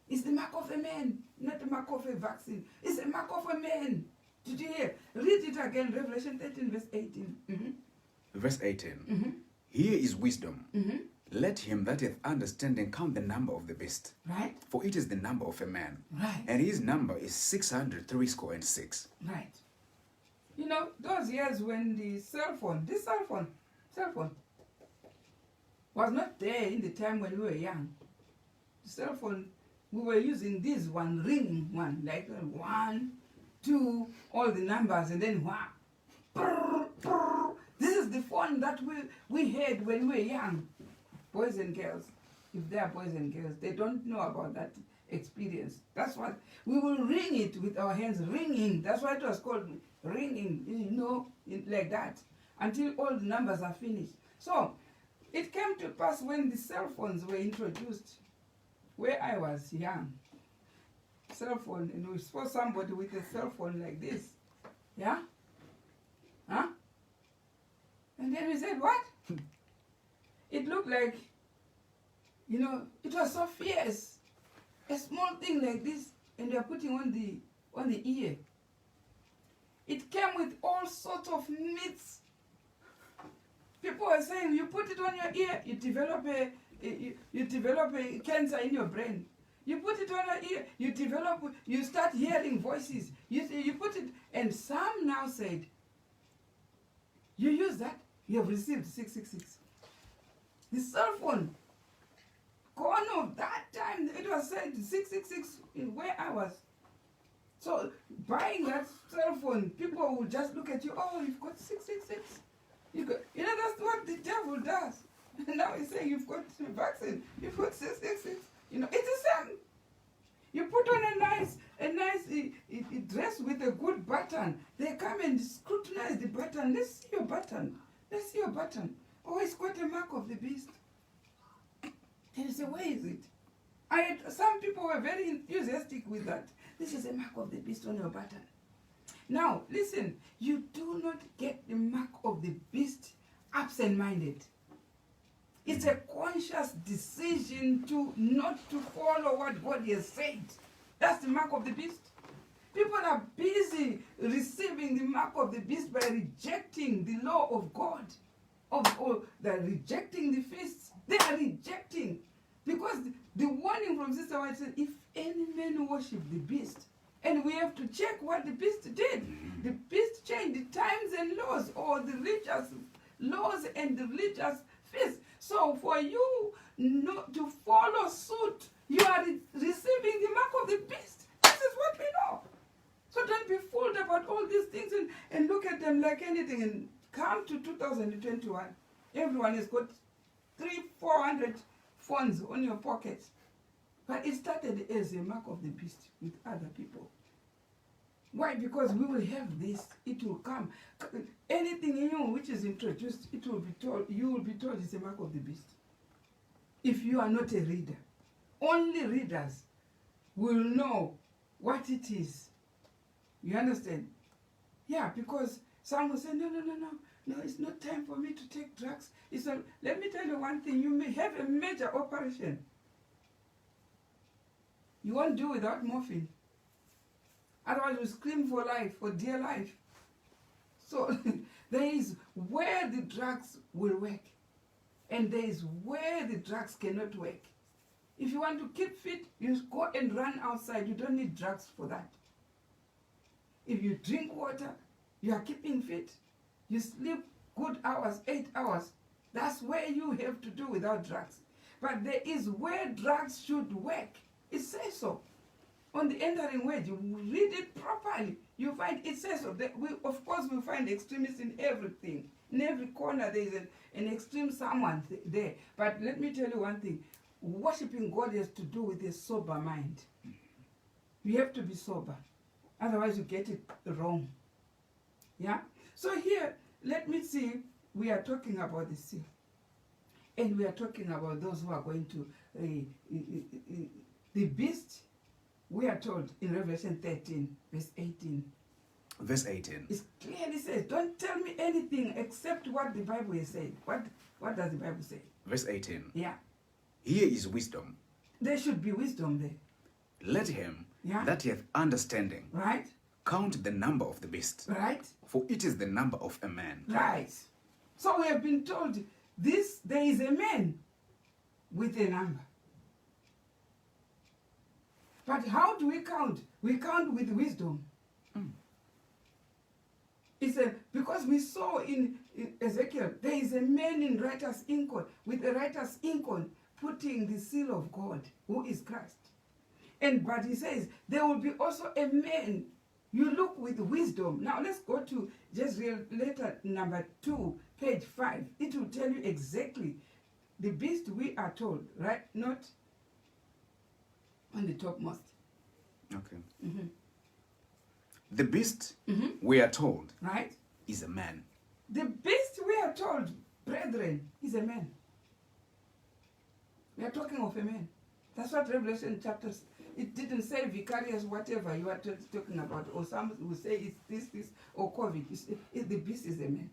S1: it's the mark of a man, not the mark of a vaccine. It's the mark of a man. Did you hear? Read it again, Revelation 13, verse 18.
S2: Verse 18. Here is wisdom. Let him that hath understanding count the number of the beast.
S1: Right.
S2: For it is the number of a man.
S1: Right.
S2: And his number is 666.
S1: Right. You know, those years when this cell phone was not there in the time when we were young. The cell phone, we were using this one, ringing one, like 1, 2, all the numbers, and then 1. This is the phone that we had when we were young. Boys and girls, if they are boys and girls, they don't know about that experience. That's what, we will ring it with our hands, ringing. That's why it was called ringing, like that, until all the numbers are finished. So, it came to pass when the cell phones were introduced, where I was young, cell phone, and we saw somebody with a cell phone like this. Yeah? Huh? And then we said, what? It looked like, it was so fierce. A small thing like this, and they're putting on the ear. It came with all sorts of myths. People are saying, you put it on your ear, you develop a cancer in your brain. You put it on your ear, you start hearing voices. You put it, and some now said, you use that, you have received 666. The cell phone, gone of that time, it was said 666 in where I was. So buying that cell phone, people will just look at you, oh, you've got 666. That's what the devil does. Now he's saying you've got the vaccine, you've got 666. It's the same. You put on a nice dress with a good button. They come and scrutinize the button. Let's see your button. Let's see your button. Oh, it's got a mark of the beast. And you say, where is it? Some people were very enthusiastic with that. This is a mark of the beast on your button. Now, listen, you do not get the mark of the beast absent-minded. It's a conscious decision not to follow what God has said. That's the mark of the beast. People are busy receiving the mark of the beast by rejecting the law of God. They're rejecting the feasts. They are rejecting. Because the warning from Sister White said, if any man worship the beast, and we have to check what the beast did. The beast changed the times and laws, or the religious laws and the religious feasts. So for you not to follow suit, you are receiving the mark of the beast. This is what we know. So don't be fooled about all these things and look at them like anything. And come to 2021, everyone has got 300-400 phones on your pocket. But it started as a mark of the beast with other people. Why? Because we will have this. It will come. Anything in you which is introduced, it will be told. You will be told it's a mark of the beast. If you are not a reader, only readers will know what it is. You understand? Yeah, because some will say, no, it's not time for me to take drugs. It's not. Let me tell you one thing. You may have a major operation. You won't do without morphine. Otherwise, you scream for life, for dear life. So there is where the drugs will work, and there is where the drugs cannot work. If you want to keep fit, you go and run outside. You don't need drugs for that. If you drink water, you are keeping fit. You sleep good hours, 8 hours. That's where you have to do without drugs. But there is where drugs should work. It says so. On the entering word, you read it properly. You find it says so. Of course, we find extremists in everything. In every corner, there is an extreme someone there. But let me tell you one thing. Worshipping God has to do with a sober mind. You have to be sober. Otherwise, you get it wrong. Yeah? So here, let me see. We are talking about the sea. And we are talking about those who are going to... the beast, we are told in Revelation 13, verse 18.
S2: Verse 18.
S1: It clearly says, don't tell me anything except what the Bible has said. What does the Bible say?
S2: Verse 18.
S1: Yeah.
S2: Here is wisdom.
S1: There should be wisdom there.
S2: Let him that hath understanding
S1: right
S2: count the number of the beast.
S1: Right.
S2: For it is the number of a man.
S1: Right. So we have been told there is a man with a number. But how do we count? We count with wisdom. It's because we saw in Ezekiel, there is a man in writer's inkhorn, with a writer's inkhorn, putting the seal of God, who is Christ. But he says, there will be also a man, you look with wisdom. Now let's go to Jezreel letter number 2, page 5. It will tell you exactly the beast we are told, right? Not on the topmost.
S2: Okay. The beast, we are told,
S1: right,
S2: is a man.
S1: The beast we are told, brethren, is a man. We are talking of a man. That's what Revelation Chapter, it didn't say vicarious whatever you are talking about, or some will say it's this, or COVID. The beast is a man.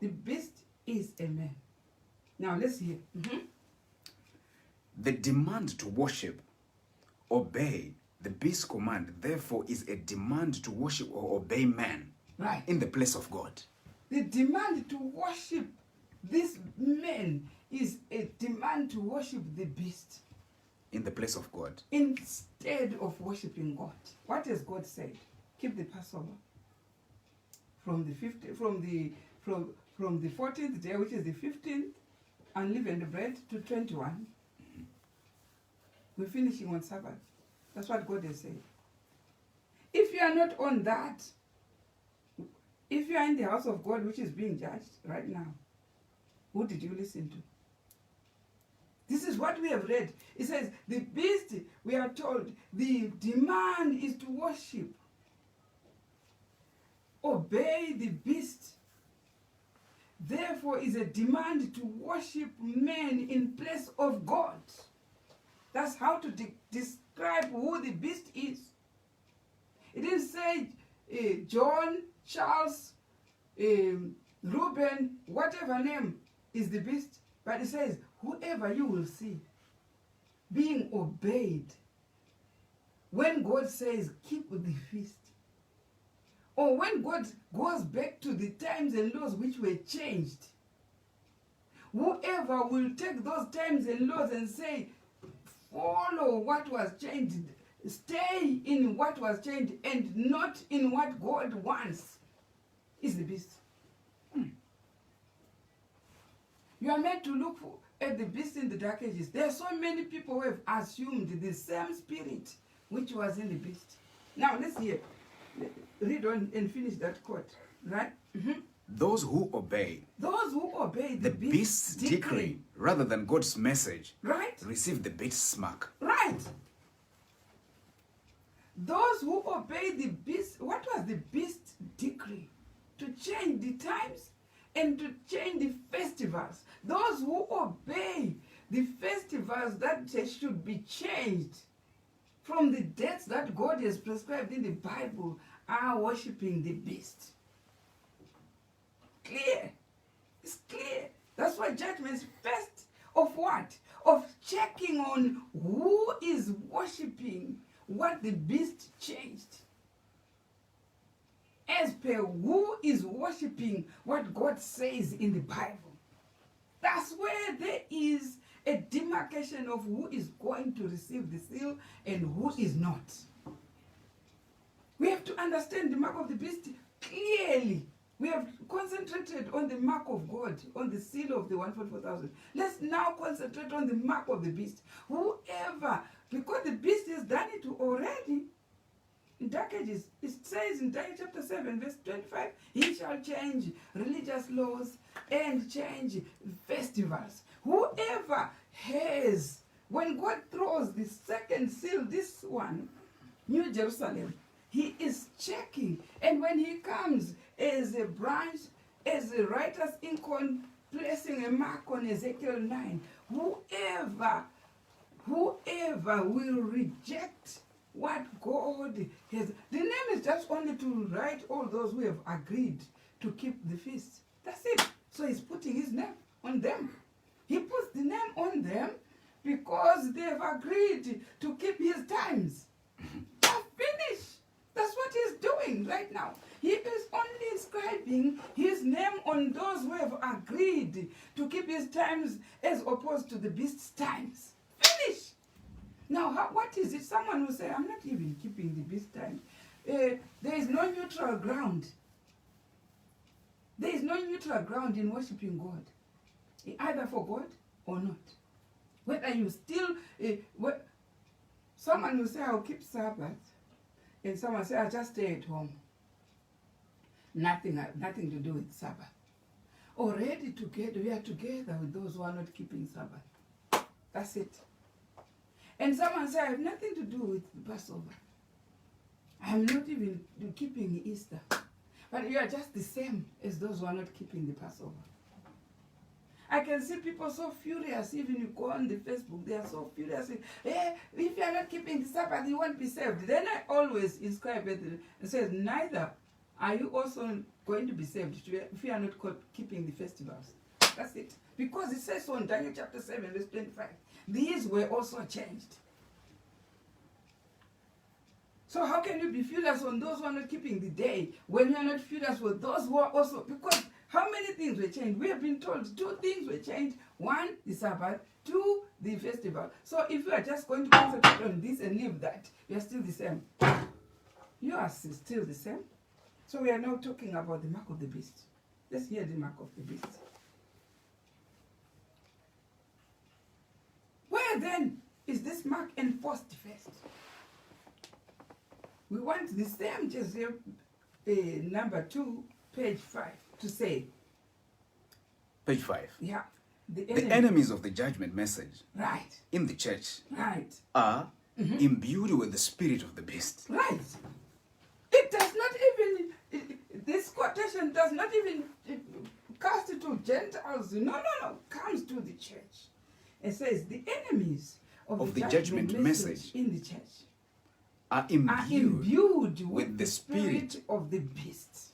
S1: The beast is a man. Now let's hear.
S2: The demand to worship, obey the beast's command, therefore, is a demand to worship or obey man,
S1: right,
S2: in the place of God.
S1: The demand to worship this man is a demand to worship the beast
S2: in the place of God,
S1: instead of worshiping God. What has God said? Keep the Passover from the 14th day, which is the 15th, unleavened bread, to 21. We're finishing on Sabbath. That's what God has said. If you are not on that, if you are in the house of God, which is being judged right now, who did you listen to? This is what we have read. It says, the beast, we are told, the demand is to worship. Obey the beast. Therefore is a demand to worship men in place of God. That's how to describe who the beast is. It didn't say John, Charles, Reuben, whatever name is the beast, but it says whoever you will see being obeyed when God says keep the feast, or when God goes back to the times and laws which were changed. Whoever will take those times and laws and say follow what was changed, stay in what was changed and not in what God wants, is the beast. You are meant to look at the beast in the dark ages. There are so many people who have assumed the same spirit which was in the beast. Now let's hear. Read on and finish that quote. Right?
S2: Those who obey
S1: the
S2: beast's decree rather than God's message,
S1: right,
S2: receive the beast's mark.
S1: Right. Right. Those who obey the beast, what was the beast decree? To change the times and to change the festivals. Those who obey the festivals that they should be changed from the dates that God has prescribed in the Bible are worshipping the beast. Clear. It's clear. That's why judgment is first of what? Of checking on who is worshipping what the beast changed. As per who is worshipping what God says in the Bible. That's where there is a demarcation of who is going to receive the seal and who is not. We have to understand the mark of the beast clearly. We have concentrated on the mark of God, on the seal of the 144,000. Let's now concentrate on the mark of the beast. Whoever, because the beast has done it already. In Dark Ages, it says in Daniel chapter 7, verse 25, he shall change religious laws and change festivals. Whoever has, when God throws the second seal, this one, New Jerusalem, he is checking. And when he comes as a branch, as a writer's icon, placing a mark on Ezekiel 9, whoever will reject what God has. The name is just only to write all those who have agreed to keep the feast. That's it. So he's putting his name on them. He puts the name on them because they have agreed to keep his times. They're finished. That's what he's doing right now. He is only inscribing his name on those who have agreed to keep his times as opposed to the beast's times. Finish. Now, what is it? Someone will say, I'm not even keeping the beast time. There is no neutral ground. There is no neutral ground in worshiping God. Either for God or not. Whether you still... someone will say, I'll keep Sabbath. And someone will say, I'll just stay at home. Nothing to do with Sabbath. Already together, we are together with those who are not keeping Sabbath. That's it. And someone say, I have nothing to do with the Passover. I am not even keeping Easter. But you are just the same as those who are not keeping the Passover. I can see people so furious, even you go on the Facebook, they are so furious. Hey, if you are not keeping the Sabbath, you won't be saved. Then I always inscribe it and says, neither are you also going to be saved if you are not keeping the festivals. That's it. Because it says so in Daniel chapter 7, verse 25. These were also changed. So how can you be furious on those who are not keeping the day when you are not furious with those who are also... Because how many things were changed? We have been told 2 things were changed. 1, the Sabbath. 2, the festival. So if you are just going to concentrate on this and leave that, you are still the same. You are still the same. So we are now talking about the mark of the beast. Let's hear the mark of the beast. Where then is this mark enforced first? We want the same Jezreel, number 2, page 5, to say.
S2: Page 5.
S1: Yeah. The
S2: enemies of the judgment message
S1: right.
S2: in the church
S1: right.
S2: are imbued with the spirit of the beast.
S1: Right. It does not even, this quotation does not even cast it to Gentiles. No. Comes to the church. It says the enemies of the judgment message in the church
S2: are imbued
S1: with the spirit of the beast.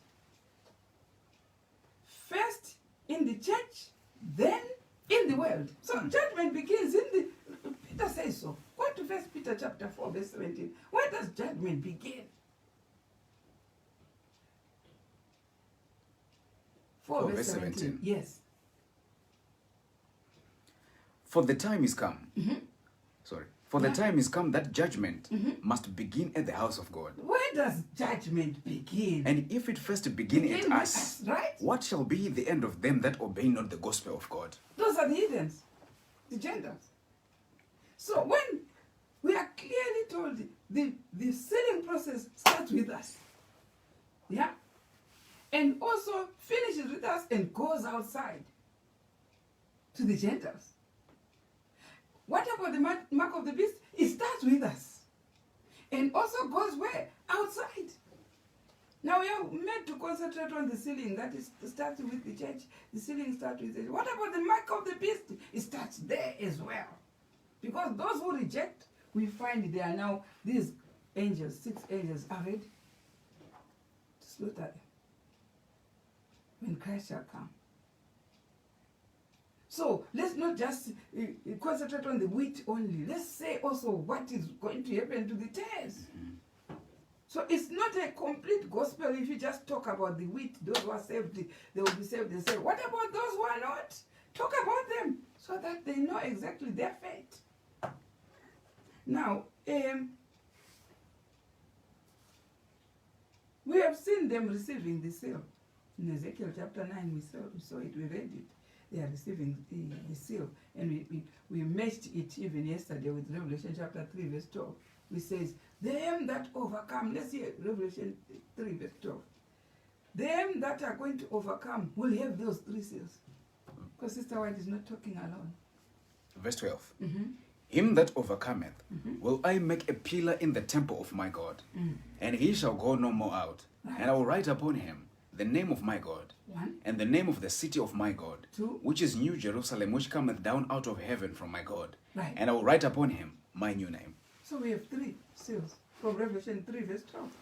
S1: First in the church, then in the world. So judgment begins in the... Peter says so. Go to 1 Peter chapter 4, verse 17. Where does judgment begin? 4 verse 17. Yes.
S2: For the time is come. For the time is come that judgment must begin at the house of God.
S1: Where does judgment begin?
S2: And if it first begin at us,
S1: right?
S2: What shall be the end of them that obey not the gospel of God?
S1: Those are the heathens, the Gentiles. So when we are clearly told the sealing process starts with us. Yeah? And also finishes with us and goes outside to the Gentiles. what about the mark of the beast? It starts with us. And also goes where? Outside. Now we are meant to concentrate on the sealing. That is starts with the church. The sealing starts with the church. What about the mark of the beast? It starts there as well. Because those who reject, we find there are now these angels, 6 angels are ready to slaughter them when Christ shall come. So let's not just concentrate on the wheat only. Let's say also what is going to happen to the tares. So it's not a complete gospel if you just talk about the wheat. Those who are saved, they will be saved. They say, what about those who are not? Talk about them so that they know exactly their fate. Now, we have seen them receiving the seal. In Ezekiel Chapter 9, we saw it, we read it. They are receiving the seal. And we matched it even yesterday with Revelation Chapter 3, verse 12. Which says, them that overcome, let's hear Revelation 3, verse 12. Them that are going to overcome will have those 3 seals. Because Sister White is not talking alone.
S2: Verse 12. Him that overcometh will I make a pillar in the temple of my God, and he shall go no more out.
S1: Right.
S2: And I will write upon him the name of my God,
S1: 1,
S2: and the name of the city of my God,
S1: 2,
S2: which is New Jerusalem, which cometh down out of heaven from my God.
S1: Right.
S2: And I will write upon him my new name.
S1: So we have 3 seals from Revelation 3, verse 12.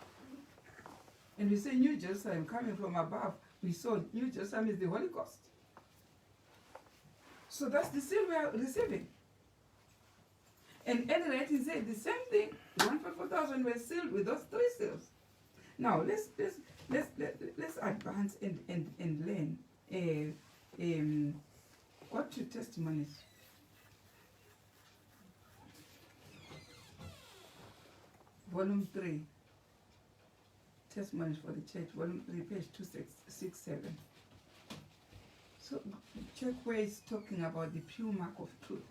S1: And we say New Jerusalem coming from above. We saw New Jerusalem is the Holy Ghost. So that's the seal we are receiving. And Ellen writing said the same thing. The 144,000 were sealed with those 3 seals. Now let's advance and learn. What to Testimonies? Volume 3. Testimonies for the Church, Volume 3, page 267. So check where it's talking about the pure mark of truth.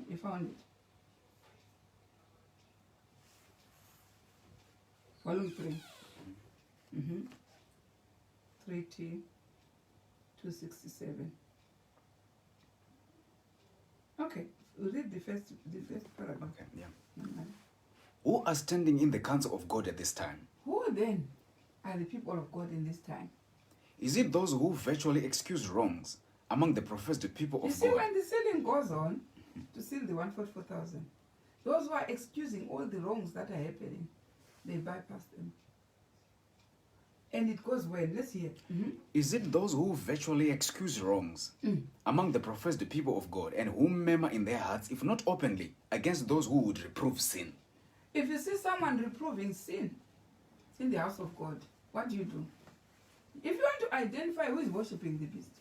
S1: You found it. Volume 3. 3T 267. Okay, we'll read the first paragraph.
S2: Okay, yeah. Who are standing in the counsel of God at this time?
S1: Who then are the people of God in this time?
S2: Is it those who virtually excuse wrongs among the professed people
S1: You
S2: of
S1: see,
S2: God?
S1: when the sealing goes on to seal the 144,000, those who are excusing all the wrongs that are happening, they bypass them. And it goes when? Let's hear.
S2: Is it those who virtually excuse wrongs among the professed people of God, and who murmur in their hearts, if not openly, against those who would reprove sin?
S1: If you see someone reproving sin in the house of God, what do you do? If you want to identify who is worshipping the beast,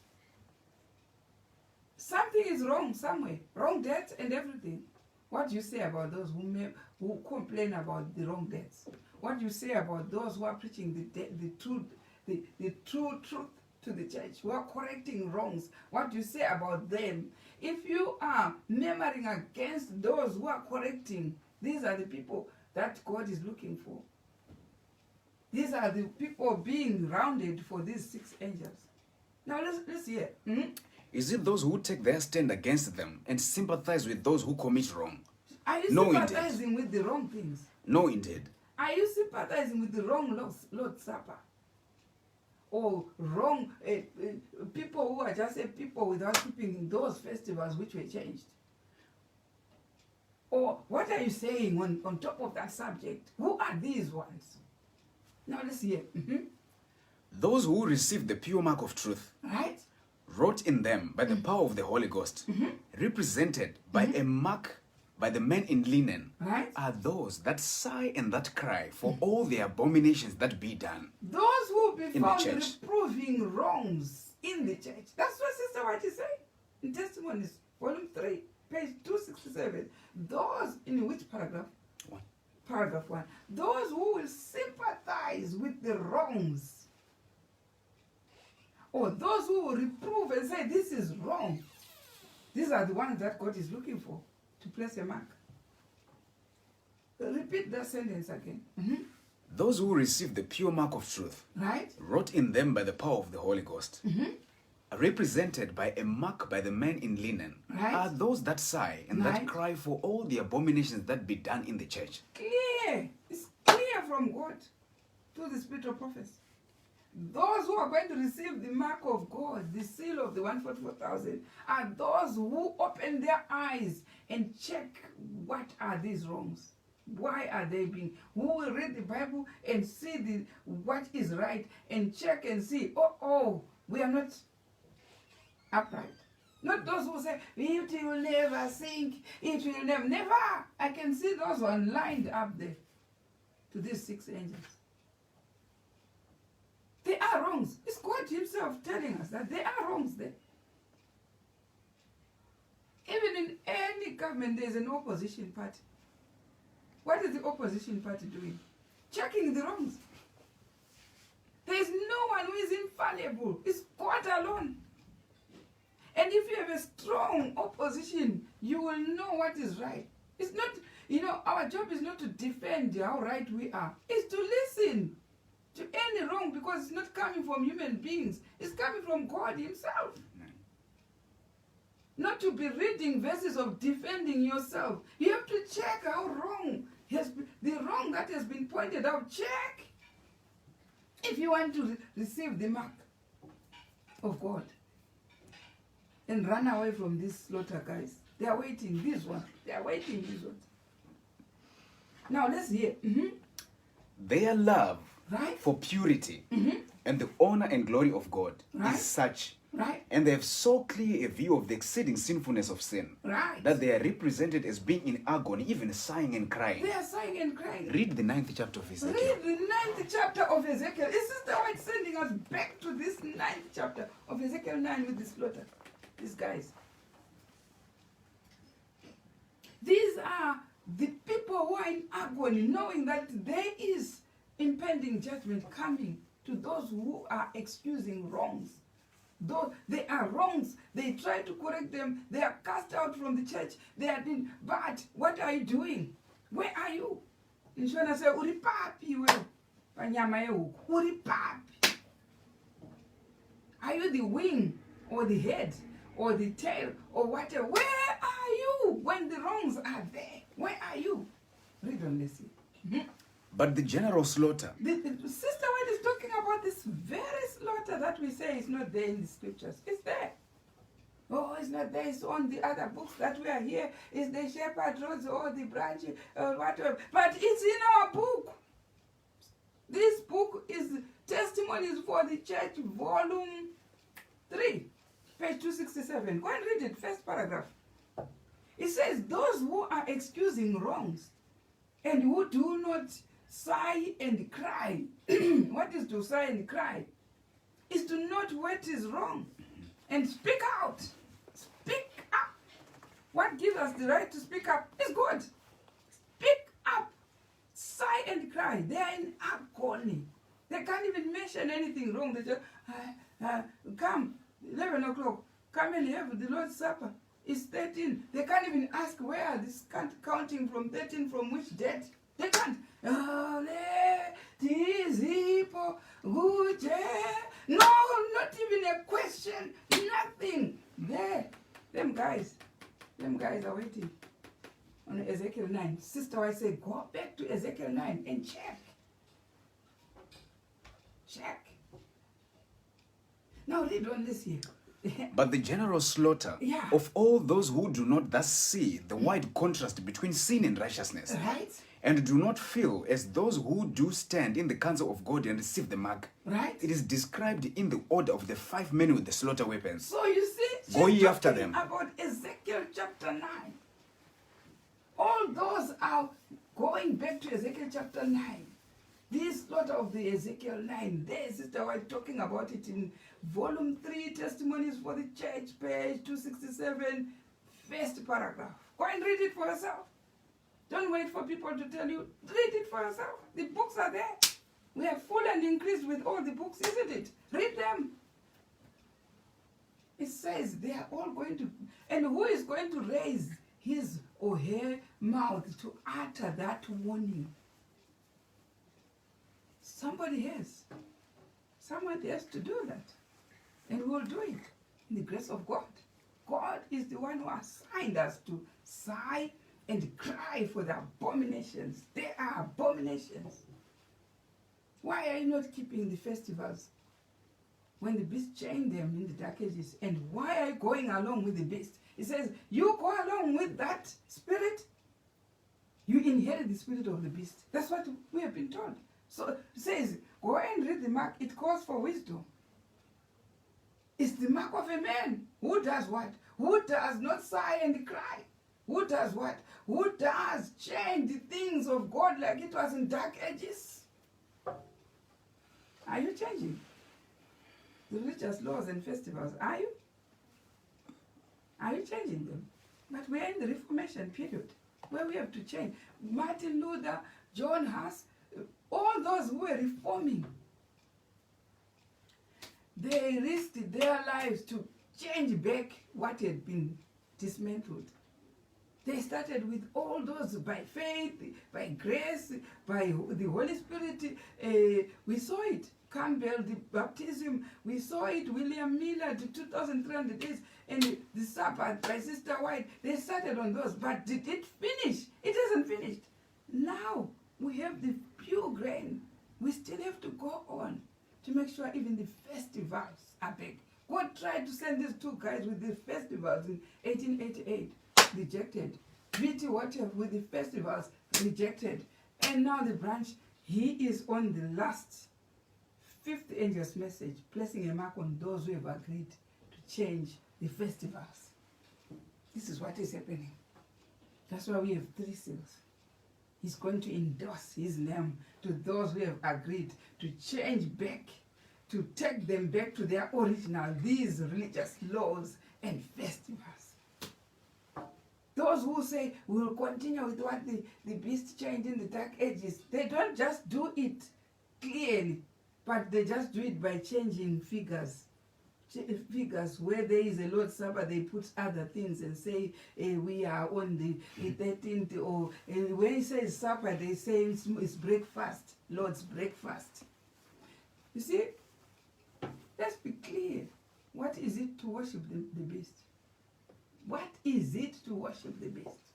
S1: something is wrong somewhere, wrong death and everything. What do you say about those who complain about the wrong deaths? What do you say about those who are preaching the true truth to the church, who are correcting wrongs? What do you say about them? If you are murmuring against those who are correcting, these are the people that God is looking for. These are the people being rounded for these 6 angels. Now let's hear.
S2: Is it those who take their stand against them and sympathize with those who commit wrong?
S1: Are you
S2: No,
S1: sympathizing with the wrong things?
S2: No, indeed.
S1: Are you sympathizing with the wrong Lord's Supper? Or wrong people who are just people without keeping those festivals which were changed? Or what are you saying on top of that subject? Who are these ones? Now let's hear.
S2: Those who receive the pure mark of truth,
S1: Right?
S2: wrought in them by the power of the Holy Ghost, represented by a mark by the men in linen,
S1: Right?
S2: are those that sigh and that cry for all the abominations that be done.
S1: Those who will be
S2: In the
S1: found
S2: church.
S1: reproving wrongs in the church. That's what Sister White is saying in Testimonies, Volume 3, page 267. Those, in which paragraph?
S2: 1.
S1: Paragraph 1. Those who will sympathize with the wrongs, or those who will reprove and say this is wrong, these are the ones that God is looking for to place a mark. Repeat that sentence again.
S2: Those who receive the pure mark of truth,
S1: Right?
S2: wrought in them by the power of the Holy Ghost, are represented by a mark by the men in linen,
S1: Right.
S2: are those that sigh and that
S1: Right.
S2: cry for all the abominations that be done in the church.
S1: Clear. It's clear from God to the spirit of prophets. Those who are going to receive the mark of God, the seal of the 144,000, are those who open their eyes and check what are these wrongs. Why are they being? Who will read the Bible and see what is right and check and see, we are not upright. Not those who say, it will never sink, it will never. I can see those one lined up there to these 6 angels. There are wrongs. It's God himself telling us that there are wrongs there. Even in any government, there's an opposition party. What is the opposition party doing? Checking the wrongs. There is no one who is infallible. It's God alone. And if you have a strong opposition, you will know what is right. It's not, our job is not to defend how right we are. It's to listen to any wrong, because it's not coming from human beings. It's coming from God himself. Not to be reading verses of defending yourself. You have to check how wrong the wrong that has been pointed out. Check if you want to receive the mark of God. And run away from this slaughter, guys. They are waiting. These ones. They are waiting. These ones. Now let's hear.
S2: Their love
S1: Right?
S2: for purity and the honor and glory of God
S1: Right.
S2: is such,
S1: Right?
S2: and they have so clear a view of the exceeding sinfulness of sin,
S1: Right.
S2: that they are represented as being in agony, even sighing and crying.
S1: They are sighing and crying.
S2: Read the 9th chapter of Ezekiel.
S1: Read the 9th chapter of Ezekiel. Is Sister White sending us back to this 9th chapter of Ezekiel 9 with the slaughter? These guys. These are the people who are in agony, knowing that there is impending judgment coming to those who are excusing wrongs. Though they are wrongs, they try to correct them. They are cast out from the church. They are doing, but what are you doing? Where are you? Inshona say, uri papi we, panyama yehu, uri papi. Are you the wing or the head or the tail or whatever? Where are you when the wrongs are there? Where are you? Read on this.
S2: But the general slaughter,
S1: The Sister White is talking about this very slaughter that we say is not there in the scriptures. It's there. Oh, it's not there. It's on the other books that we are here. It's the shepherd roads or the branch or whatever. But it's in our book. This book is Testimonies for the Church, volume 3, page 267. Go and read it, first paragraph. It says, those who are excusing wrongs and who do not sigh and cry. What is to sigh and cry? Is to note what is wrong and speak out. Speak up. What gives us the right to speak up is God. Speak up. Sigh and cry. They are in agony. They can't even mention anything wrong. They just, come, 11 o'clock, come and have the Lord's Supper. It's 13. They can't even ask where this counting from 13, from which date. They can't. No, not even a question. Nothing. There. Them guys are waiting on Ezekiel 9. Sister, I say, go back to Ezekiel 9 and check. Check. Now read on this here.
S2: but the general slaughter of all those who do not thus see the wide contrast between sin and righteousness,
S1: Right?
S2: and do not feel as those who do stand in the counsel of God and receive the mark.
S1: Right?
S2: It is described in the order of the 5 men with the slaughter weapons.
S1: So you see,
S2: Go ye
S1: she's
S2: after
S1: talking
S2: them.
S1: about Ezekiel chapter 9. All those are going back to Ezekiel chapter 9. This slaughter of the Ezekiel 9, there, Sister White talking about it in volume 3, Testimonies for the Church, page 267, first paragraph. Go and read it for yourself. Don't wait for people to tell you. Read it for yourself. The books are there. We have full and increased with all the books, isn't it? Read them. It says they are all going to, and who is going to raise his or her mouth to utter that warning? Somebody has. Someone has to do that. And we'll do it in the grace of God. God is the one who assigned us to sigh and cry for the abominations. They are abominations. Why are you not keeping the festivals when the beast chained them in the dark ages? And why are you going along with the beast? He says, you go along with that spirit, you inherit the spirit of the beast. That's what we have been told. So it says, go and read the mark. It calls for wisdom. It's the mark of a man. Who does what? Who does not sigh and cry? Who does what? Who does change the things of God like it was in dark ages? Are you changing the religious laws and festivals? Are you? Are you changing them? But we are in the Reformation period where we have to change. Martin Luther, John Huss, all those who were reforming, they risked their lives to change back what had been dismantled. They started with all those by faith, by grace, by the Holy Spirit. We saw it. Campbell, the baptism, we saw it. William Miller, the 2,300 days, and the Sabbath by Sister White. They started on those, but did it finish? It hasn't finished. Now we have the pure grain. We still have to go on to make sure even the festivals are back. God tried to send these two guys with the festivals in 1888, rejected. V.T. Water with the festivals, rejected. And now the branch, he is on the last fifth angel's message, placing a mark on those who have agreed to change the festivals. This is what is happening. That's why we have 3 seals. He's going to endorse his name to those who have agreed to change back, to take them back to their original, these religious laws and festivals. Those who say we will continue with what the beast changed in the dark ages, they don't just do it clearly, but they just do it by changing figures. Figures where there is a Lord's Supper, they put other things and say we are on the 13th, or when he says supper, they say it's breakfast, Lord's breakfast. You see, let's be clear. What is it to worship the beast? What is it to worship the beast?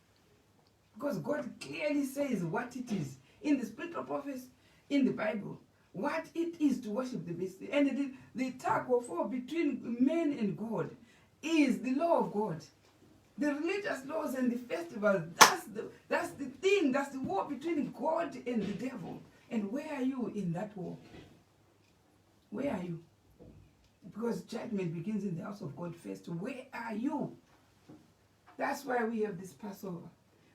S1: Because God clearly says what it is in the spiritual prophets, in the Bible, what it is to worship the beast. And the tug of war between man and God is the law of God. The religious laws and the festivals, that's the thing, that's the war between God and the devil. And where are you in that war? Where are you? Because judgment begins in the house of God first. Where are you? That's why we have this Passover.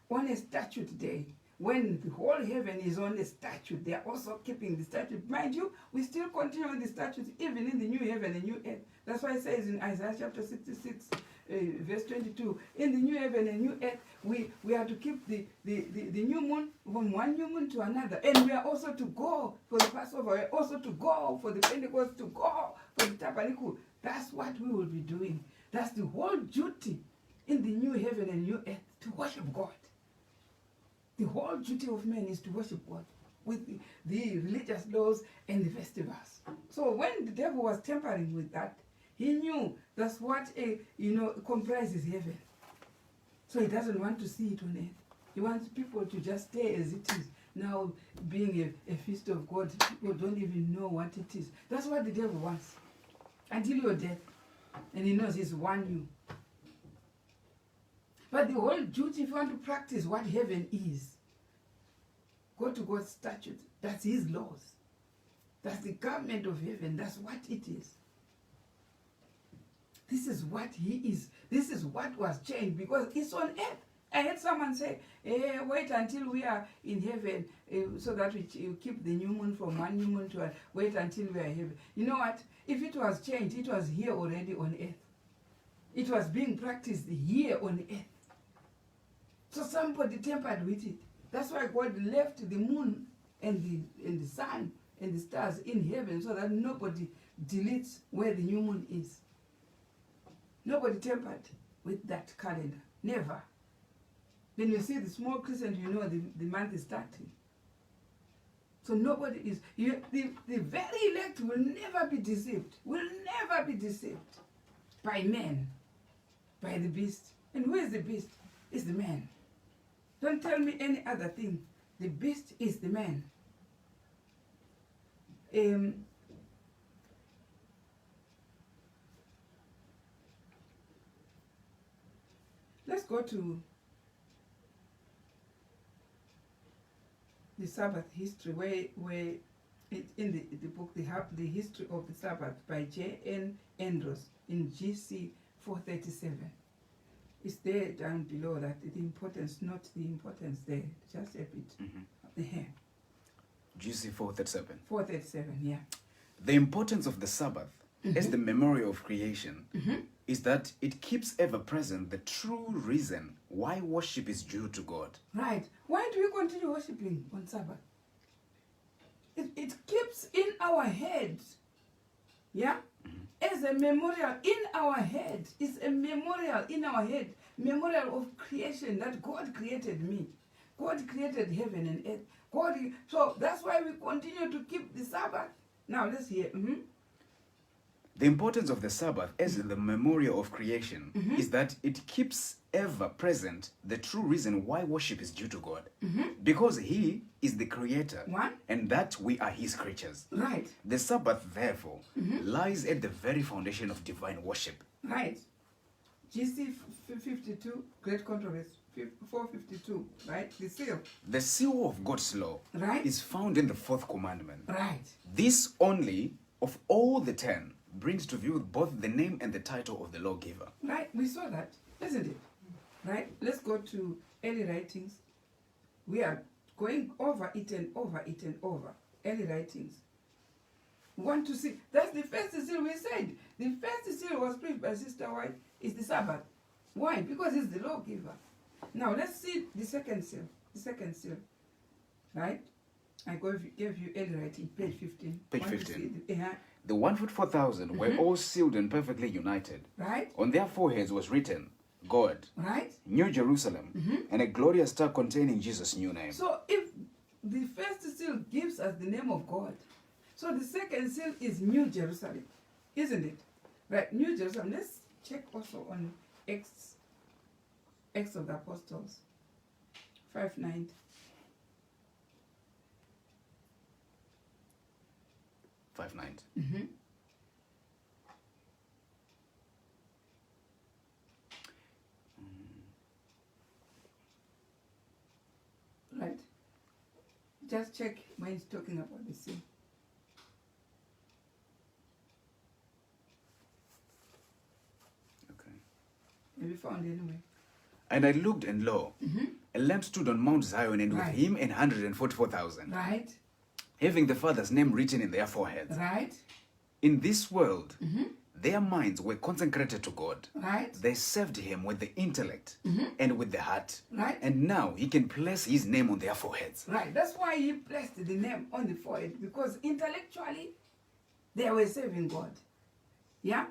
S1: On a statute day, when the whole heaven is on a statute, they are also keeping the statute. Mind you, we still continue with the statute even in the new heaven and new earth. That's why it says in Isaiah chapter 66, verse 22, in the new heaven and new earth, we are to keep the new moon from one new moon to another. And we are also to go for the Passover. We are also to go for the Pentecost, to go for the tabernacle. That's what we will be doing. That's the whole duty in the new heaven and new earth, to worship God. The whole duty of man is to worship God with the religious laws and the festivals. So when the devil was tampering with that, he knew that's what comprises heaven. So he doesn't want to see it on earth. He wants people to just stay as it is. Now, being a feast of God, people don't even know what it is. That's what the devil wants. Until you're dead. And he knows he's won you. But the whole duty, if you want to practice what heaven is, go to God's statute. That's his laws. That's the government of heaven. That's what it is. This is what he is. This is what was changed because it's on earth. I heard someone say, wait until we are in heaven so that we keep the new moon from one new moon to wait until we are in heaven. You know what? If it was changed, it was here already on earth. It was being practiced here on earth. So somebody tampered with it. That's why God left the moon and the sun and the stars in heaven so that nobody deletes where the new moon is. Nobody tampered with that calendar. Never. When you see the small crescent, you know the month is starting. So nobody is, the very elect will never be deceived, by men, by the beast. And who is the beast? It's the man. Don't tell me any other thing. The beast is the man. Let's go to the Sabbath history, where in the book they have the history of the Sabbath by J.N. Andrews in GC 437. It's there down below that the importance, not the importance there, just a bit.
S2: GC 437.
S1: 437, yeah.
S2: The importance of the Sabbath as the memorial of creation is that it keeps ever present the true reason why worship is due to God.
S1: Right. Why do we continue worshiping on Sabbath? It keeps in our heads, yeah, as a memorial in our head. It's a memorial in our head, memorial of creation, that God created me. God created heaven and earth. So that's why we continue to keep the Sabbath. Now let's hear.
S2: The importance of the Sabbath as the memorial of creation is that it keeps ever present the true reason why worship is due to God. Because He is the Creator, and that we are His creatures.
S1: Right.
S2: The Sabbath, therefore, lies at the very foundation of divine worship.
S1: Right. GC 52, Great Controversy, 452, right? The seal.
S2: The seal of God's law is found in the fourth commandment.
S1: Right.
S2: This only, of all the 10, brings to view both the name and the title of the lawgiver.
S1: Right, we saw that, isn't it? Right, let's go to early writings. We are going over it and over it and over. Early writings. We want to see, that's the first seal we said. The first seal was preached by Sister White, is the Sabbath. Why? Because it's the lawgiver. Now let's see the second seal. The second seal. Right? I gave you early writing, page 15.
S2: Page 15. The 144,000 were all sealed and perfectly united.
S1: Right.
S2: On their foreheads was written, God,
S1: right,
S2: New Jerusalem, and a glorious star containing Jesus' new name.
S1: So if the first seal gives us the name of God, so the second seal is New Jerusalem, isn't it? Right, New Jerusalem. Let's check also on Acts of the Apostles, 5:9. Right. Just check when it's talking about the seal.
S2: Okay.
S1: Have you found it anyway?
S2: And I looked, and lo, a lamb stood on Mount Zion, and with him 144,000.
S1: Right.
S2: Having the Father's name written in their foreheads.
S1: Right.
S2: In this world, their minds were consecrated to God.
S1: Right.
S2: They served Him with the intellect and with the heart.
S1: Right.
S2: And now He can place His name on their foreheads.
S1: Right. That's why He placed the name on the forehead, because intellectually they were serving God. Yeah.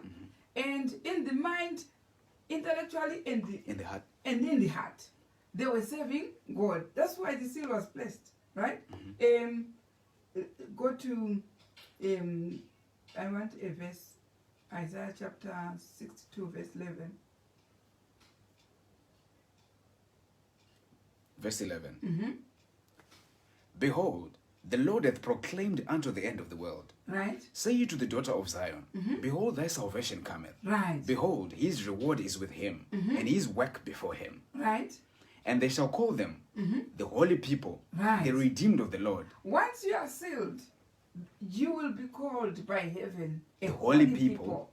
S1: And in the mind, intellectually, and
S2: in the heart.
S1: And in the heart, they were serving God. That's why the seal was placed. Right. Go to I want a verse, Isaiah chapter 62, verse 11.
S2: Verse 11. Behold, the Lord hath proclaimed unto the end of the world.
S1: Right.
S2: Say ye to the daughter of Zion, behold, thy salvation cometh.
S1: Right.
S2: Behold, his reward is with him, and his work before him.
S1: Right.
S2: And they shall call them the holy people, the redeemed of the Lord.
S1: Once you are sealed, you will be called by heaven a
S2: holy people,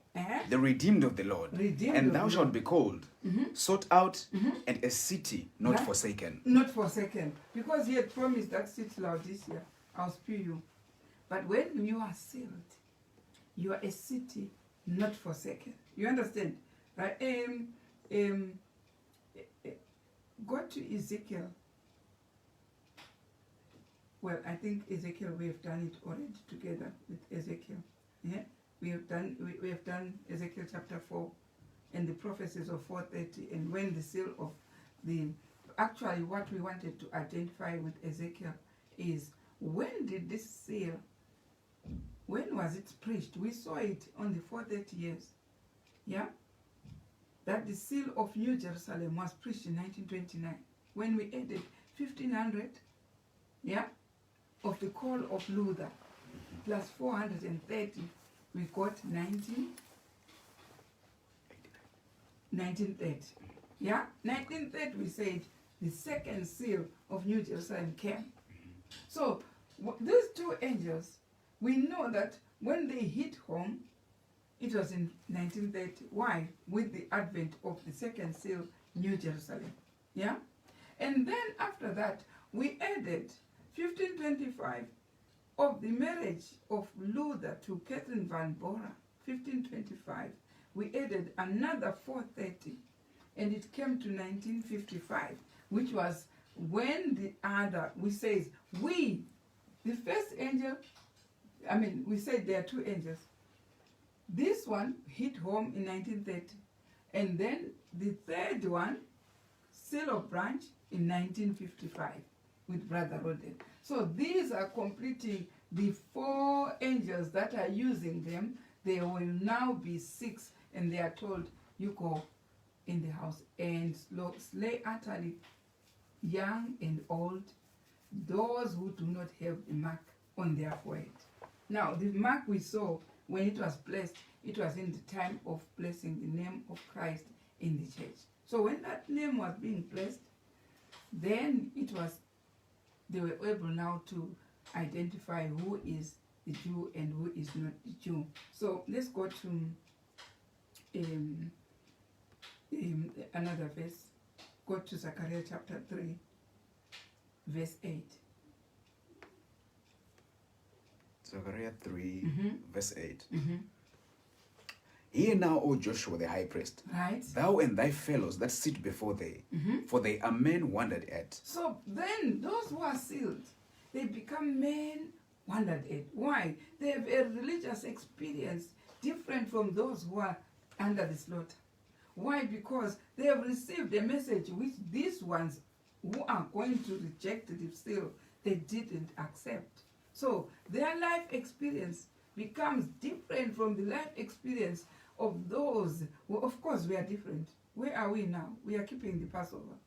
S2: the redeemed of the Lord. And thou shalt be called, sought out, and a city not forsaken.
S1: Not forsaken. Because He had promised that city Laodicea, I'll spare you. But when you are sealed, you are a city not forsaken. You understand? Right? Go to Ezekiel. Well, I think Ezekiel, we have done it already together with Ezekiel. Yeah? We have done Ezekiel chapter 4 and the prophecies of 4:30, and when the seal of the, actually what we wanted to identify with Ezekiel is when did this seal, when was it preached? We saw it on the 430 years. Yeah? That the seal of New Jerusalem was preached in 1929. When we added 1500, yeah, of the call of Luther, plus 430, we got 1930. Yeah? 1930 we said the second seal of New Jerusalem came. So these two angels, we know that when they hit home, it was in 1930. Why? With the advent of the second seal, New Jerusalem. Yeah? And then after that, we added 1525 of the marriage of Luther to Catherine van Bora. 1525. We added another 430. And it came to 1955, which was when the other, we says, the first angel, we said there are two angels. This one hit home in 1930. And then the third one, seal of branch, in 1955 with Brother Roden. So these are completing the 4 angels that are using them. There will now be 6, and they are told, you go in the house and slay utterly young and old, those who do not have the mark on their forehead. Now, the mark we saw when it was blessed, it was in the time of blessing the name of Christ in the church. So when that name was being blessed, then they were able now to identify who is the Jew and who is not the Jew. So let's go to another verse. Go to Zechariah chapter 3, verse 8.
S2: Zechariah 3, verse 8. Hear now, O Joshua the high priest,
S1: right,
S2: thou and thy fellows that sit before thee, for they are men wondered at.
S1: So then those who are sealed, they become men wondered at. Why? They have a religious experience different from those who are under the slaughter. Why? Because they have received a message which these ones who are going to reject the seal, they didn't accept. So their life experience becomes different from the life experience of those who, of course, we are different. Where are we now? We are keeping the Passover.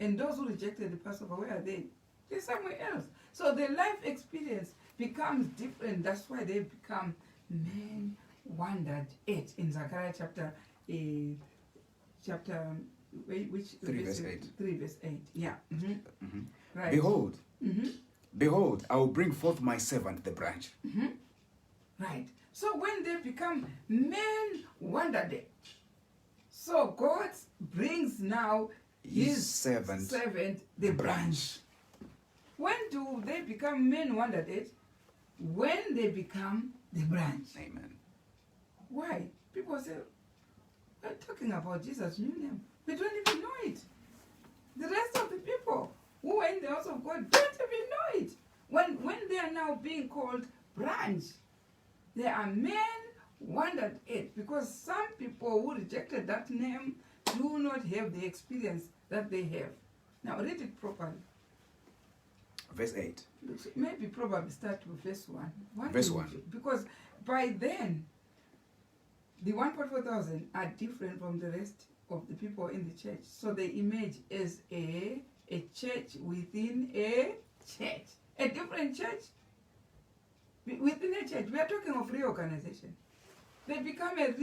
S1: And those who rejected the Passover, where are they? They're somewhere else. So their life experience becomes different. That's why they become men wondered at. In Zechariah chapter 3 verse 8. 3 verse 8. Yeah. Right.
S2: Behold, behold, I will bring forth my servant the branch.
S1: Right. So when they become men wondered at, so God brings now his servant the branch. When do they become men wondered at? When they become the branch.
S2: Amen.
S1: Why? People say, we're talking about Jesus' new name. We don't even know it. The rest of the people who are in the house of God don't even know it. When they are now being called branch, they are men wondered at, because some people who rejected that name do not have the experience that they have. Now read it properly.
S2: Verse 8.
S1: Maybe probably start with verse 1.
S2: Verse 1.
S1: Because by then, the 144,000 are different from the rest of the people in the church. So they emerge as a church within a church. A different church within a church. We are talking of reorganization. They become a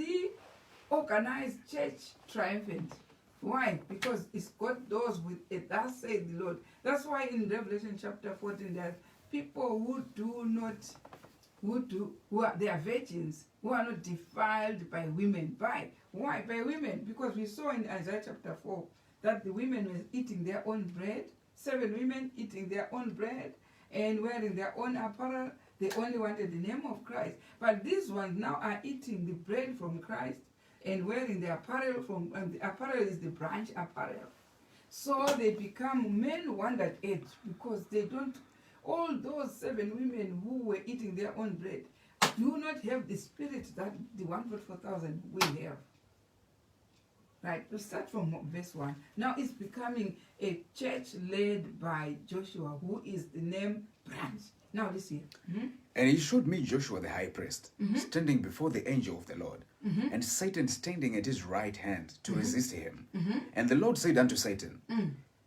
S1: reorganized church triumphant. Why? Because it's got those with a thus said the Lord. That's why in Revelation chapter 14 there are people they are virgins, who are not defiled by women. Why? By women. Because we saw in Isaiah chapter 4 that the women were eating their own bread, 7 women eating their own bread and wearing their own apparel. They only wanted the name of Christ. But these ones now are eating the bread from Christ and wearing the apparel from, the apparel is the branch apparel. So they become men wondered at, because they don't, all those 7 women who were eating their own bread do not have the spirit that the 144,000 will have. Right, to start from verse 1. Now it's becoming a church led by Joshua, who is the name branch. Now listen.
S2: And he showed me Joshua the high priest, standing before the angel of the Lord, and Satan standing at his right hand to resist him. And the Lord said unto Satan,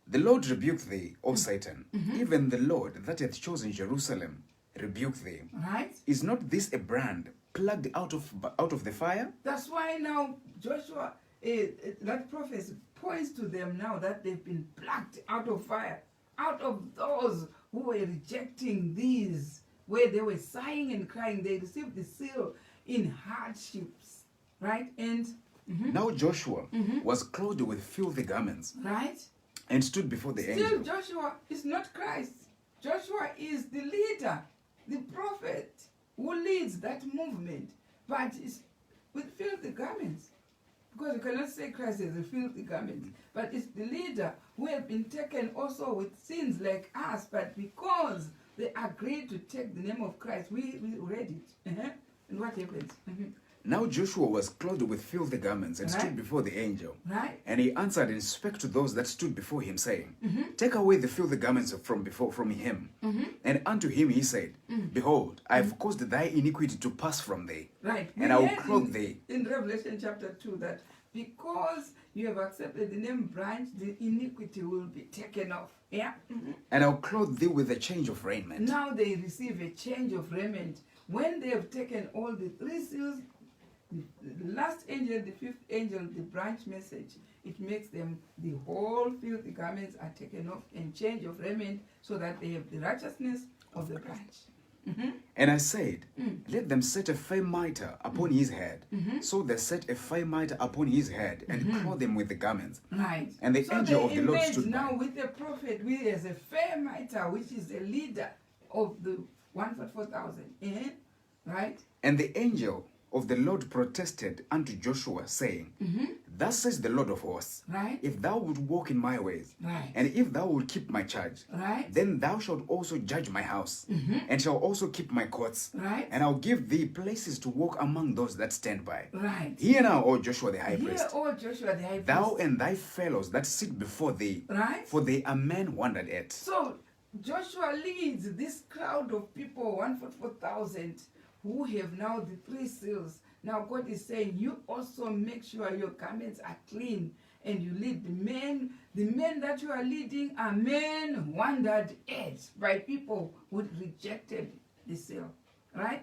S2: The Lord rebuke thee, O Satan, even the Lord that hath chosen Jerusalem rebuke thee.
S1: Right?
S2: Is not this a brand plucked out of the fire?
S1: That's why now Joshua, that prophecy points to them now that they've been plucked out of fire, out of those who were rejecting these, where they were sighing and crying. They received the seal in hardships, right? And
S2: now Joshua was clothed with filthy garments,
S1: right,
S2: and stood before the
S1: still
S2: angel.
S1: Joshua is not Christ. Joshua is the leader, the prophet who leads that movement, but is with filthy garments. Because you cannot say Christ is a filthy garment, but it's the leader who have been taken also with sins like us, but because they agreed to take the name of Christ, we read it. And what happens?
S2: Now Joshua was clothed with filthy garments, and stood before the angel.
S1: Right?
S2: And he answered and spake to those that stood before him, saying, Take away the filthy garments from him. And unto him he said, Behold, I have caused thy iniquity to pass from thee,
S1: Right.
S2: and I will clothe thee.
S1: In Revelation chapter 2, that because you have accepted the name branch, the iniquity will be taken off. Yeah.
S2: And I'll clothe thee with a change of raiment.
S1: Now they receive a change of raiment. When they have taken all the three seals, the last angel, the fifth angel, the branch message, it makes them, the whole filthy garments are taken off and change of raiment, so that they have the righteousness of the branch.
S2: And I said, Let them set a fine mitre upon his head. So they set a fine mitre upon his head, and clothed him with the garments.
S1: Right.
S2: And the
S1: So
S2: angel
S1: they
S2: of the Lord
S1: image
S2: stood
S1: now
S2: by.
S1: with the prophet, we as a fair mitre, which is the leader of the 144,000. Right?
S2: And the angel of the Lord protested unto Joshua, saying, Thus says the Lord of hosts,
S1: Right?
S2: If thou wilt walk in my ways,
S1: Right.
S2: and if thou wilt keep my charge,
S1: Right?
S2: then thou shalt also judge my house, and shalt also keep my courts.
S1: Right?
S2: And I'll give thee places to walk among those that stand by.
S1: Right.
S2: Hear now, O Joshua the high
S1: Hear,
S2: priest,
S1: O Joshua the high priest.
S2: thou and thy fellows that sit before thee,
S1: Right?
S2: for they are men wondered at.
S1: So Joshua leads this crowd of people, 144,000, who have now the three seals. Now God is saying, you also make sure your garments are clean, and you lead the men. The men that you are leading are men wondered at by people who rejected the seal. Right?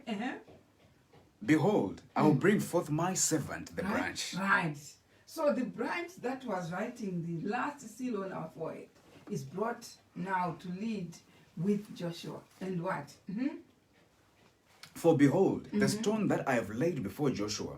S2: Behold, I will bring forth my servant, the
S1: Right?
S2: branch.
S1: Right. So the branch that was writing the last seal on our forehead is brought now to lead with Joshua. And what?
S2: For behold, the stone that I have laid before Joshua,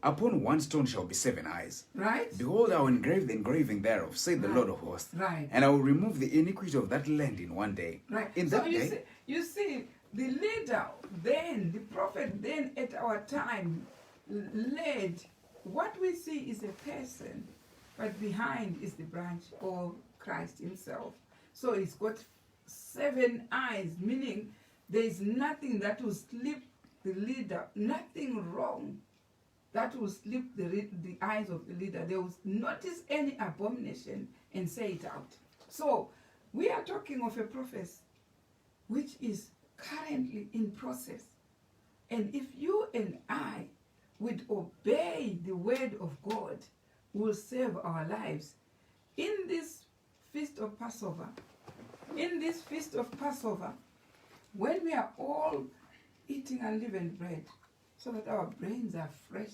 S2: upon one stone shall be 7 eyes.
S1: Right?
S2: Behold, I will engrave the engraving thereof, saith the Lord of hosts.
S1: Right.
S2: And I will remove the iniquity of that land in one day.
S1: Right.
S2: In
S1: So
S2: that day,
S1: you see, the leader then, the prophet then at our time led, what we see is a person, but behind is the branch, or Christ himself. So it's got 7 eyes, meaning there is nothing that will slip the leader, nothing wrong that will slip the eyes of the leader. They will notice any abomination and say it out. So we are talking of a prophecy which is currently in process. And if you and I would obey the word of God, will save our lives. In this feast of Passover, when we are all eating unleavened bread, so that our brains are fresh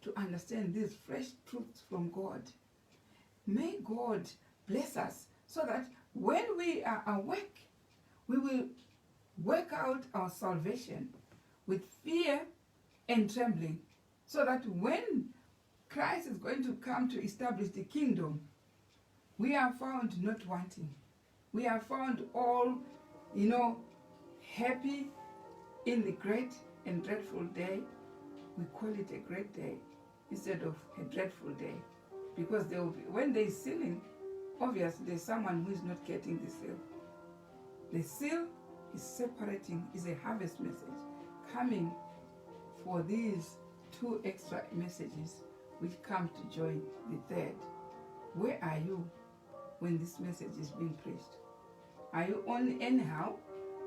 S1: to understand these fresh truths from God, may God bless us so that when we are awake, we will work out our salvation with fear and trembling, so that when Christ is going to come to establish the kingdom, we are found not wanting. We are found all, happy in the great and dreadful day. We call it a great day instead of a dreadful day, because there will be, when there is sealing, obviously there's someone who is not getting the seal. The seal is separating, is a harvest message coming for these 2 extra messages which come to join the third. Where are you when this message is being preached? Are you only anyhow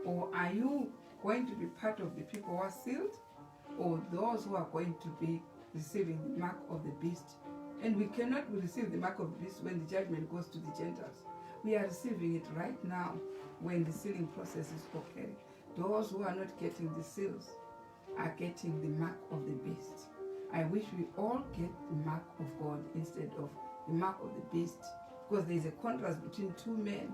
S1: Or are you going to be part of the people who are sealed, or those who are going to be receiving the mark of the beast? And we cannot receive the mark of the beast when the judgment goes to the Gentiles. We are receiving it right now when the sealing process is occurring. Those who are not getting the seals are getting the mark of the beast. I wish we all get the mark of God instead of the mark of the beast, because there is a contrast between two men,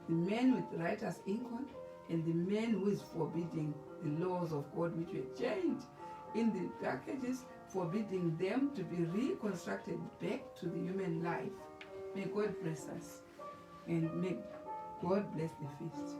S1: the man with righteous income and the man who is forbidding the laws of God, which were changed in the Dark Ages, forbidding them to be reconstructed back to the human life. May God bless us, and may God bless the feast.